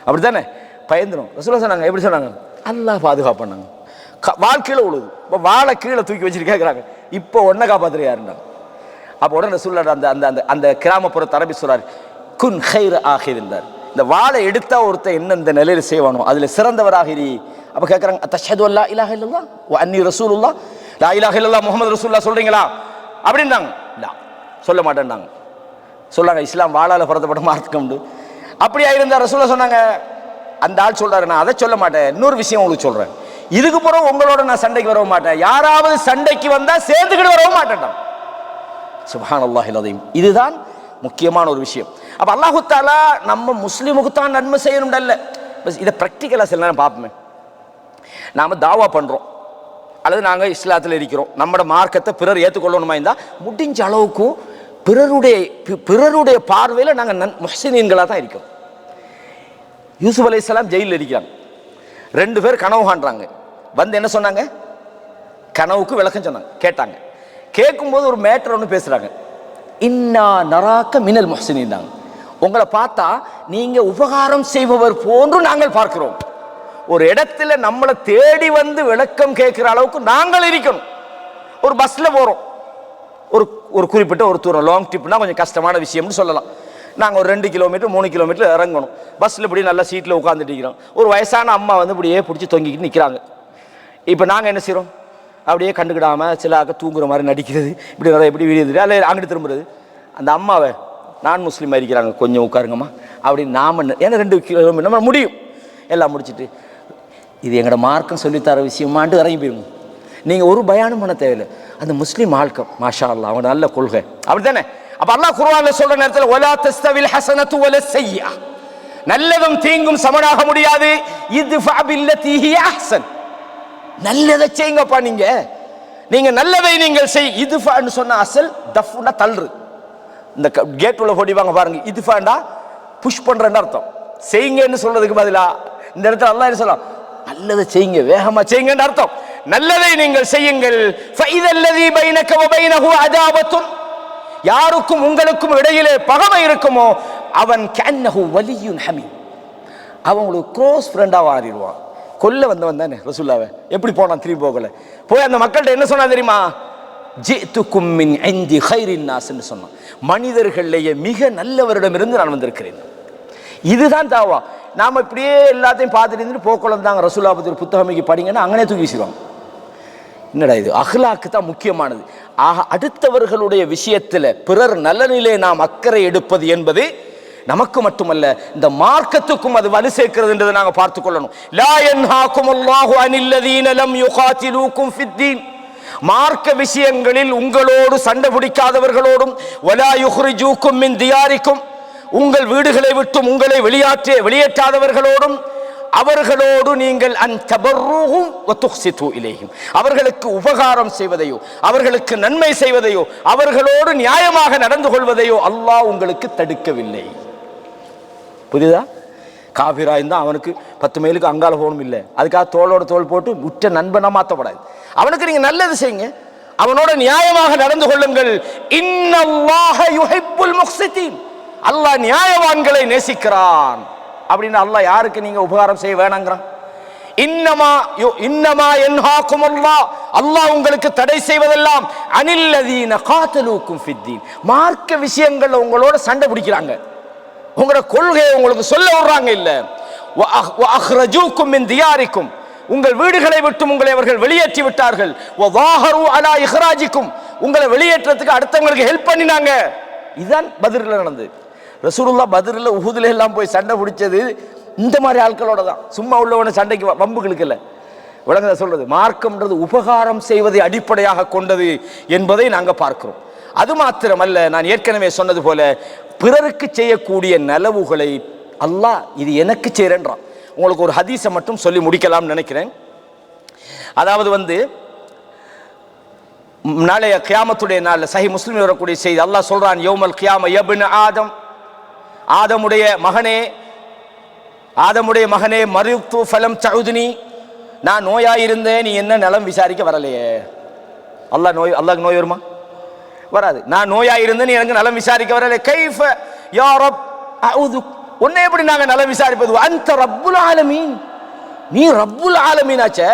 அப்படி தானே பயந்துடும். ரசூலுல்லாஹ் சொன்னாங்க, எப்படி சொன்னாங்க? அல்லாஹ் பாதுகாப்பானாங்க. வாள் கீழே உழுது, இப்போ வாழை கீழே தூக்கி வச்சுட்டு கேட்குறாங்க, இப்போ ஒன்றை காப்பாற்றுற யாருன்னாங்க. அப்போ உடனே ரசூலுல்லாஹ் அந்த அந்த அந்த கிராமப்புற அரபி சொல்றாரு, குன் ஹைர ஆஹிர் என்றார். இந்த வாளை எடுத்தா ஒருத்தர் என்ன இந்த நிலையில் செய்வானோ அதில் சிறந்தவராக இரு. அப்போ கேட்குறாங்க, தஷ்ஹது அல்லா இலாஹ இல்லல்லாஹ் வ அன்னி ரசூலுல்லாஹ், லா இலாஹ இல்லல்லாஹ் முஹம்மது ரசூலுல்லாஹ் சொல்றீங்களா அப்படின்னாங்க. இல்லை சொல்ல மாட்டேன்னாங்க. சொல்லாங்க, இஸ்லாம் வாளால் புறத்தப்பட்ட மார்க்கம் உண்டு. அப்படியா இருந்தால் ரசூலுல்லாஹ் சொன்னாங்க, அந்த ஆள் சொல்றாரு, நான் அதை சொல்ல மாட்டேன், இன்னொரு விஷயம் உங்களுக்கு சொல்றேன், இதுக்கு பிறகு உங்களோட நான் சண்டைக்கு வரவும் மாட்டேன், யாராவது சண்டைக்கு வந்தா சேர்த்துக்கிட்டு வரவும் மாட்டேன். சுப்ஹானல்லாஹில் அஸீம். இதுதான் முக்கியமான ஒரு விஷயம். அப்ப அல்லாஹு தஆலா நம்ம முஸ்லிமுக்கு தான் நன்மை செய்யணும் அல்ல, இதை ப்ராக்டிக்கலாக சில நேரம் பார்ப்போமே. நாம் தாவா பண்ணுறோம் அல்லது நாங்கள் இஸ்லாத்தில் இருக்கிறோம், நம்மளோட மார்க்கத்தை பிறர் ஏற்றுக்கொள்ளணுமா இருந்தால் முடிஞ்ச அளவுக்கும் பிறருடைய பார்வையில் நாங்கள் முஹ்சினீன்களாக தான் இருக்கிறோம். யூசுப் அலைஹிஸ்ஸலாம் ஜெயிலில் இருக்கிறாங்க. 2 பேர் கனவு காண்றாங்க. வந்து என்ன சொன்னாங்க? கனவுக்கு விளக்கம் சொன்னாங்க. கேட்டாங்க. கேட்கும்போது ஒரு மேட்டர் ஒன்று பேசுகிறாங்க. இன்னா நராக்க மினல் முஹ்சினீன் தாங்க, உங்களை பார்த்தா நீங்கள் உபகாரம் செய்பவர் போன்று நாங்கள் பார்க்கிறோம். ஒரு இடத்துல நம்மளை தேடி வந்து விளக்கம் கேட்குற அளவுக்கு நாங்கள் இருக்கணும். ஒரு பஸ்ஸில் போகிறோம், ஒரு குறிப்பிட்ட ஒரு தூரம், லாங் ட்ரிப்னா கொஞ்சம் கஷ்டமான விஷயம்னு சொல்லலாம். நாங்கள் ஒரு 2 கிலோமீட்டர் 3 கிலோமீட்டர் இறங்கணும். பஸ்ஸில் இப்படி நல்லா சீட்டில் உட்காந்துட்டு இருக்கிறோம். ஒரு வயசான அம்மா வந்து இப்படியே பிடிச்சி தொங்கிக்கிட்டு நிற்கிறாங்க. இப்போ நாங்கள் என்ன செய்கிறோம்? அப்படியே கண்டுக்கிடாமல் சில தூங்குற மாதிரி நடிக்கிறது, இப்படி நிறைய இப்படி விழுது அல்ல அங்கிட்டு திரும்புறது. அந்த அம்மாவை நான் முஸ்லீமாக இருக்கிறாங்க, கொஞ்சம் உட்காருங்கம்மா அப்படின்னு நாம, ஏன்னா 2 கிலோமீட்டர் நம்ம முடியும். எல்லாம் முடிச்சுட்டு இது எங்களோட மார்க்கம் சொல்லித்தர விஷயமான்ட்டு இறங்கி போயிருங்க. நீங்கள் ஒரு பயானம் பண்ண தேவையில்லை. அந்த முஸ்லீம் ஆட்கம் மாஷா அல்லாஹ், அவங்க நல்ல கொள்கை அப்படி தானே. அப்போ அல்லாஹ் குர்ஆன்ல சொல்ற நேரத்தில் வலா தஸ்தவில் ஹஸனத்து வல ஸய்யா, நல்லதும் தீங்கும் சமனாக முடியாது. இத்ஃபா பில்லதி ஹிய அஹ்ஸன், நல்லதை செய்யுங்கப்பா. நீங்க நல்லதை நீங்கள் செய். இத்ஃபான்னு சொன்ன அசல் தஃப்னா தள்ளுறது. இந்த கேட் உள்ள போடிவாங்க பாருங்க, இத்ஃபாண்டா புஷ் பண்றேன்னு அர்த்தம். செய்யுங்கன்னு சொல்றதுக்கு பதிலா இந்த இடத்துல அல்லாஹ் என்ன சொல்லலாம்? நல்லதை செய்யுங்க, வேகமா செய்யுங்கன்னு அர்த்தம். நல்லதை நீங்கள் செய்யுங்கள். ஃபைதல்லதி பைனக வ பைனஹு அதாவத்துன், யாருக்கும் உங்களுக்கும் இடையிலே பகைமை இருக்குமோ அவன் கன்னஹு வலியுன் ஹமீம், அவன் உங்களுக்கு க்ளோஸ் ஃப்ரெண்டா மாறிடுவான். கொல்ல வந்தவன் தானே ரசூலுல்லாஹ், எப்படி போனான்? திரும்பி போகல. போய் அந்த மக்கள்கிட்ட என்ன சொன்னா தெரியுமா? ஜிதுக்கும் மின் இந்தி கைரின் நாஸ்ன்னு சொன்னான். மனிதர்களிலேயே மிக நல்லவரிடமிருந்து நான் வந்திருக்கிறேன். இதுதான் தாவா. நாம இப்படியே எல்லாத்தையும் பார்த்துட்டு இருந்துட்டு போக்குளந்தாங்க ரசூலுல்லாஹ் பத்தி ஒரு புத்தகமைக்கு படிங்கன்னா அங்கனே தூக்கி வீசிடுவாங்க. என்னடா இது? அஹ்லாக்கு தான் முக்கியமானது. ஆக அடுத்தவர்களுடைய விஷயத்தில் பிறர் நலனிலே நாம் அக்கறை எடுப்பது என்பது நமக்கு மட்டுமல்ல, இந்த மார்க்கத்துக்கும் அது வலு சேர்க்கிறதுன்றதை நாங்கள் பார்த்து கொள்ளணும். லா யன்ஹாகுமுல்லாஹு அனில்லதீன லம் யுகாத்திலூக்கும் ஃபித்தீன், மார்க்க விஷயங்களில் உங்களோடு சண்டை பிடிக்காதவர்களோடும், வலா யுஹ்ரிஜூக்கும் மின் தியாரிக்கும், உங்கள் வீடுகளை விட்டும் உங்களை வெளியேற்றாதவர்களோடும், அவர்களோடு நீங்கள் அன் தபர்ருஹும் வ துக்ஸிது இலைஹிம், அவர்களுக்கு உபகாரம் செய்வதையோ அவர்களுக்கு நன்மை செய்வதையோ அவர்களோடு நியாயமாக நடந்து கொள்வதையோ அல்லாஹ் உங்களுக்கு தடுக்கவில்லை. புரியுதா? காபிரா இருந்தால் அவனுக்கு 10 மைலுக்கு அங்கால போகணும் இல்லை, அதுக்காக தோளோட தோல் போட்டு உற்ற நண்பனா மாற்றப்படாது. அவனுக்கு நீங்க நல்லது செய்யுங்க, அவனோட நியாயமாக நடந்து கொள்ளுங்கள். இன்னல்லாஹ யுஹிப்புல் முக்ஸிதீன், அல்லாஹ் நியாயவான்களை நேசிக்கிறான். அப்படின்னு அல்லாஹ் யாருக்கு நீங்க உபகாரம் செய்ய வேணாங்கிறான்? இன்னமா யன்ஹாகுமுல்லாஹ், அல்லாஹ் உங்களுக்கு தடை செய்வதெல்லாம் அனில்லதீன காத்தலூக்கும் ஃபித்தீன், மார்க்க விஷயங்கள்ல உங்களோட சண்டை பிடிக்கிறாங்க, உங்களோட கொள்கையை உங்களுக்கு சொல்ல விடுறாங்க இல்ல. வ அஹ்ரஜூக்கும் மின் தியாரிக்கும், உங்கள் வீடுகளை விட்டு உங்களை அவர்கள் வெளியேற்றி விட்டார்கள். வ வாஹரு அலா இஹ்ராஜிக்கும், உங்களை வெளியேற்றத்துக்கு அடுத்தவங்களுக்கு ஹெல்ப் பண்ணினாங்க. இதுதான் பத்ரில் நடந்தது. ரசூலுல்லாஹ் பத்ரில் உஹுதுல எல்லாம் போய் சண்டை பிடிச்சது இந்த மாதிரி ஆட்களோட தான். சும்மா உள்ளவன சண்டைக்கு வம்புகளுக்கு இல்லை. விளங்குதா சொல்றது? மார்க்கம்ன்றது உபகாரம் செய்வதை அடிப்படையாக கொண்டது என்பதை நாங்கள் பார்க்கிறோம். அது மாத்திரமல்ல, நான் ஏற்கனவே சொன்னது போல பிறருக்கு செய்யக்கூடிய நலவுகளை அல்லாஹ் இது எனக்கு செய்றேன்றான். உங்களுக்கு ஒரு ஹதீஸை மட்டும் சொல்லி முடிக்கலாம்னு நினைக்கிறேன். அதாவது நாளைய கியாமத்துடைய நாள் சஹீஹ் முஸ்லிமில் வரக்கூடிய செய்தி, அல்லாஹ் சொல்றான், யௌமல் கியாம யப்ன ஆதம், ஆதமுடைய மகனே மரித்து ஃபலம் தஉதுனி, நான் நோயாயிருந்தேன், நீ என்ன நலம் விசாரிக்க வரலையே. அல்லாஹ் நோய் வருமா? வராது. நான் நோயாயிருந்தேன், நீ எனக்கு நலம் விசாரிக்க வரலையே. கைஃப யா ரப் அஊது, உன்னை எப்படி நாங்க நலம் விசாரிப்பது? அன்த ரப்புல் ஆலமீன், நீ ரப்புல் ஆலமீன் ஆச்சே,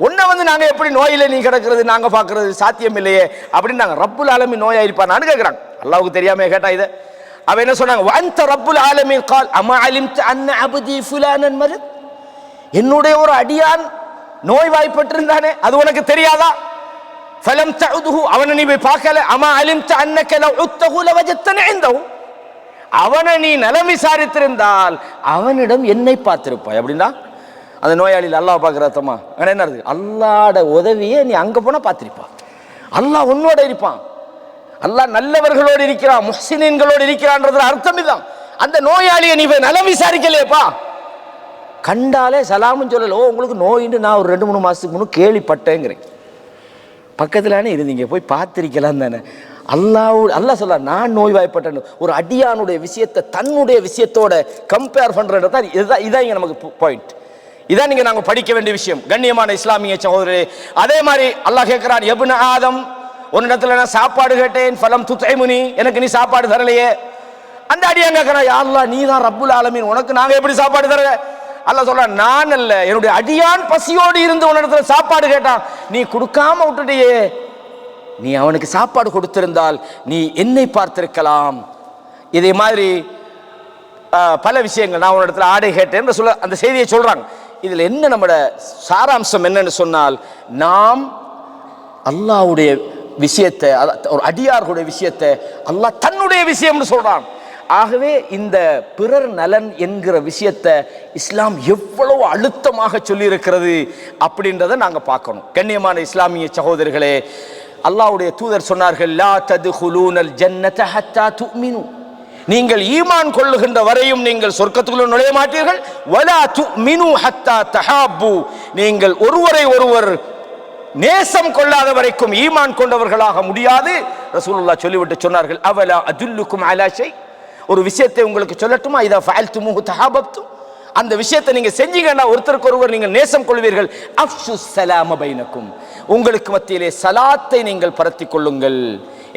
உன்னை நாங்க எப்படி நோயில நீ கிடக்கிறது நாங்க பாக்குறது சாத்தியம் இல்லையே அப்படின்னு நாங்க ரப்புல் ஆலமீன் நோயாயிருப்பான்னு கேட்கிறாங்க. அல்லாஹ்வுக்கு தெரியாம கேட்டா இதை அவ என்ன சொன்னாங்க? வஅன்த ரப்புல் ஆலமீன் قال அமா அலிம்த அன்ன அப்தி ஃபுலானன் மரித், என்னுடைய ஒரு அடியான் நோய்வாய்ப்பட்டிருந்தானே, அது உனக்கு தெரியாதா? ஃபலம் தஉதுஹு, அவனை நீ போய் பார்க்கல. அமா அலிம்த அன்னக லவ் உத்தஹு லவஜதனி இந்தஹு, அவனை நீ நலம் விசாரித்திருந்தால் அவனிடம் என்னை பார்த்திருப்பாய். அப்படின்னா அந்த நோயாளியில் அல்லாஹ் பார்க்கிறதமா என்ன இருக்கு? அல்லாஹ்ட உதவியை நீ அங்க போனா பார்த்திருப்பா. அல்லாஹ் உன்னோட இருப்பான். அல்லாஹ் நல்லவர்களோடு இருக்கிறான், முஹ்சினீன்களோடு இருக்கிறான்றதுல அர்த்தம் இதுதான். அந்த நோயாளியை நீ நலம் விசாரிக்கலையப்பா, கண்டாலே சலாமும் சொல்லல. உங்களுக்கு நோயின்னு நான் ஒரு 2-3 மாதத்துக்கு முன்னே கேள்விப்பட்டேங்கிறேன். பக்கத்துலானே இருந்தீங்க, போய் பார்த்திருக்கலாம் தானே. அல்லாஹ் சொல்ல, நான் நோய்வாய்ப்பட்டேன். ஒரு அடியானுடைய விஷயத்தை தன்னுடைய விஷயத்தோட கம்பேர் பண்றது தான் இதான் இங்க நமக்கு பாயிண்ட். இதான் நீங்க நாங்க படிக்க வேண்டிய விஷயம். கண்ணியமான இஸ்லாமிய சகோதரரே, அதே மாதிரி அல்லாஹ் கேட்கிறான், எப்ன ஆதம், உன்னிடத்துல நான் சாப்பாடு கேட்டேன், ஃபலம் துத்ஐமுனி, எனக்கு நீ சாப்பாடு தரலையே. அந்த அடியான் கேட்கிறான், யா அல்லாஹ் நீ தான் ரப்புல் ஆலமீன், உனக்கு நாங்க எப்படி சாப்பாடு தர? அல்லாஹ் சொல்றான், நான் அல்ல, என்னுடைய அடியான் பசியோடு இருந்து உன்னிடத்துல சாப்பாடு கேட்டான், நீ கொடுக்காம விட்டுட்டியே. நீ அவனுக்கு சாப்பாடு கொடுத்திருந்தால் நீ என்னை பார்த்திருக்கலாம். இதே மாதிரி பல விஷயங்கள். நான் ஒரு இடத்துல ஆடை கேட்டேன் சொல்ல அந்த செய்தியை சொல்றாங்க. இதுல என்ன நம்மட சாராம்சம் என்னன்னு சொன்னால், நாம் அல்லாஹ்வுடைய விஷயத்தை, ஒரு அடியார்களுடைய விஷயத்தை அல்லாஹ் தன்னுடைய விஷயம்னு சொல்றான். ஆகவே இந்த பிறர் நலன் என்கிற விஷயத்தை இஸ்லாம் எவ்வளவு அழுத்தமாக சொல்லி இருக்கிறது அப்படின்றத நாங்க பார்க்கணும். கண்ணியமான இஸ்லாமிய சகோதரர்களே, அல்லாஹ்வுடைய தூதர் சொன்னார்கள், லா ததுகுலூனல் ஜன்னத ஹத்தா துமினு, நீங்கள் ஈமான் கொள்ளுகின்ற வரையும் நீங்கள் சொர்க்கத்துக்குள்ள நுழைய மாட்டீர்கள். வலா துமினு ஹத்தா தஹாப்பு, நீங்கள் ஒருவரை ஒருவர் நேசம் கொள்ளாத வரைக்கும் ஈமான் கொண்டவர்களாக முடியாது. ரசூலுல்லாஹ் சொல்லிவிட்டு சொன்னார்கள், அவலா அதுல்லுக்கும் அலா ஷை, ஒரு விஷயத்தை உங்களுக்கு சொல்லட்டுமா, இதா ஃபஅல்துமுஹு தஹாபப்தும், அந்த விஷயத்தை நீங்க செஞ்சீங்கன்னா ஒருத்தருக்கு ஒருவர் நீங்கள் நேசம் கொள்வீர்கள். அஃஷு ஸலாம பைனக்கும், உங்களுக்கு மத்தியிலே சலாத்தை நீங்கள் பரத்திக் கொள்ளுங்கள்.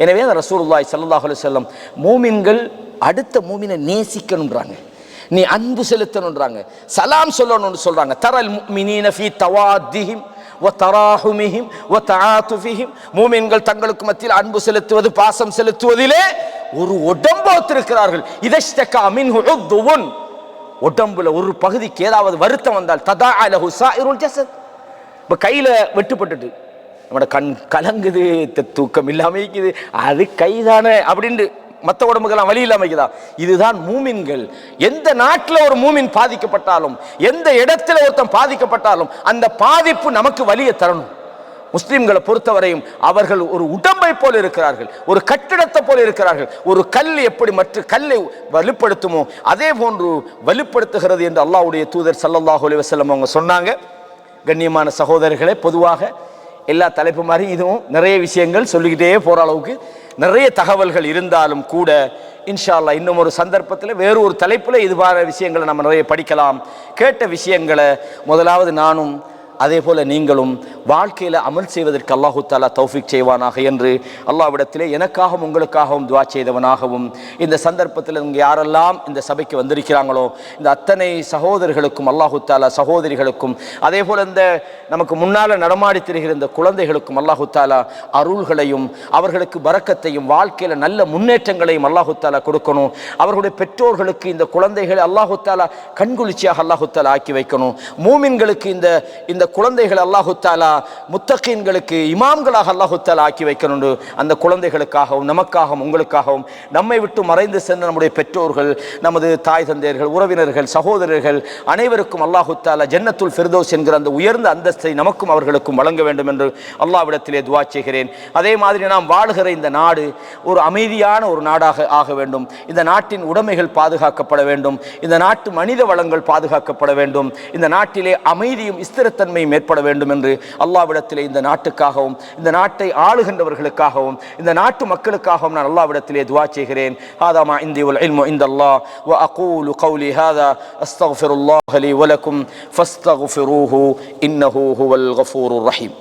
எனவே ரசூலுல்லாஹி ஸல்லல்லாஹு அலைஹி வஸல்லம் மூமின்கள் அடுத்த மூமினை நேசிக்கணும்ன்றாங்க, நீ அன்பு செலுத்தணும்ன்றாங்க, சலாம் சொல்லணும்னு சொல்றாங்க. தரல் முஃமினீன ஃபீ தவாத்திஹிம் வ தராஹுமிஹிம் வ தஆதுஃபிஹிம், மூமின்கள் தங்களுக்கு மத்தியில் அன்பு செலுத்துவது, பாசம் செலுத்துவதிலே ஒரு உடம்பு ஒத்திருக்கிறார்கள். இதஷ்தகா மின்ஹு உத்வுன், உடம்புல ஒரு பகுதிக்கு ஏதாவது வருத்தம் வந்தால் ததாஅ லஹு சாயிருல் ஜஸத், இப்போ கையில் வெட்டுப்பட்டுட்டு நம்மளோட கண் கலங்குது, தூக்கம் இல்லாமல் இருக்குது, அது கைதானே அப்படின்ட்டு மற்ற உடம்புக்கெல்லாம் வழி இல்லாமல் இருக்குதா? இதுதான் மூமின்கள். எந்த நாட்டில் ஒரு மூமின் பாதிக்கப்பட்டாலும், எந்த இடத்துல ஒருத்தன் பாதிக்கப்பட்டாலும் அந்த பாதிப்பு நமக்கு வலியை தரணும். முஸ்லிம்களை பொறுத்தவரையும் அவர்கள் ஒரு உடம்பை போல இருக்கிறார்கள், ஒரு கட்டிடத்தை போல இருக்கிறார்கள். ஒரு கல் எப்படி மற்ற கல்லை வலுப்படுத்துமோ அதே போன்று வலுப்படுத்துகிறது என்று அல்லாஹ்வுடைய தூதர் ஸல்லல்லாஹு அலைஹி வஸல்லம் அவங்க சொன்னாங்க. கண்ணியமான சகோதரர்களே, பொதுவாக எல்லா தலைப்பு மாதிரி இதுவும் நிறைய விஷயங்கள் சொல்லிக்கிட்டே போகிற அளவுக்கு நிறைய தகவல்கள் இருந்தாலும் கூட, இன்ஷா அல்லாஹ் இன்னும் ஒரு சந்தர்ப்பத்தில் வேறு ஒரு தலைப்பில் இது போன்ற விஷயங்களை நம்ம நிறைய படிக்கலாம். கேட்ட விஷயங்களை முதலாவது நானும் அதே போல நீங்களும் வாழ்க்கையில் அமல் செய்வதற்கு அல்லாஹு தஆலா தௌஃபீக் செய்வானாக என்று அல்லாஹ்விடத்திலே எனக்காகவும் உங்களுக்காகவும் துஆ செய்தவனாகவும், இந்த சந்தர்ப்பத்தில் இங்கே யாரெல்லாம் இந்த சபைக்கு வந்திருக்கிறாங்களோ இந்த அத்தனை சகோதரர்களுக்கும் அல்லாஹு தஆலா, சகோதரிகளுக்கும், அதே போல இந்த நமக்கு முன்னால் நடமாடி திரிகிற இந்த குழந்தைகளுக்கும் அல்லாஹு தஆலா அருள்களையும் அவர்களுக்கு பரக்கத்தையும் வாழ்க்கையில் நல்ல முன்னேற்றங்களையும் அல்லாஹு தஆலா கொடுக்கணும். அவர்களுடைய பெற்றோர்களுக்கு இந்த குழந்தைகளை அல்லாஹு தஆலா கண்குளிர்ச்சியாக அல்லாஹு தஆலா ஆக்கி வைக்கணும். மூமின்களுக்கு இந்த குழந்தைகள் அல்லாஹு தஆலா முத்தகீன்களுக்கு இமாம்களாக அல்லாஹு தஆலா ஆக்கி வைக்கணும். அந்த குழந்தைகளுக்காகவும் நமக்காகவும் உங்களுக்காகவும் நம்மை விட்டு மறைந்து சென்ற நம்முடைய பெற்றோர்கள், நமது தாய் தந்தையர்கள், உறவினர்கள், சகோதரர்கள் அனைவருக்கும் அல்லாஹு தஆலா ஜன்னத்துல் ஃபிர்தௌஸ் என்கிற அந்த உயர்ந்த அந்தஸ்தை நமக்கும் அவர்களுக்கும் வழங்க வேண்டும் என்று அல்லாஹ்விடத்திலே துஆ செய்கிறேன். அதே மாதிரி நாம் வாழ்கிற இந்த நாடு ஒரு அமைதியான ஒரு நாடாக ஆக வேண்டும். இந்த நாட்டின் உடைமைகள் பாதுகாக்கப்பட வேண்டும். இந்த நாட்டு மனித வளங்கள் பாதுகாக்கப்பட வேண்டும். இந்த நாட்டிலே அமைதியும் ஸ்திரத்தன்மை ஏற்பட வேண்டும் என்று அல்லாஹ்விடத்திலே இந்த நாட்டுக்காகவும் இந்த நாட்டை ஆளுகின்றவர்களுக்காகவும் இந்த நாட்டு மக்களுக்காகவும் நான் அல்லாஹ்விடத்திலே துஆ செய்கிறேன். ஹாதா மா இந்தி வல் இல்மு இந்தல்லாஹ் வ அகூலு கௌலி ஹாதா அஸ்தக்ஃபிருல்லாஹ லி வ லக்கும் ஃபஸ்தக்ஃபிரூஹு இன்னஹு ஹுவல் கஃபூருர் ரஹீம்.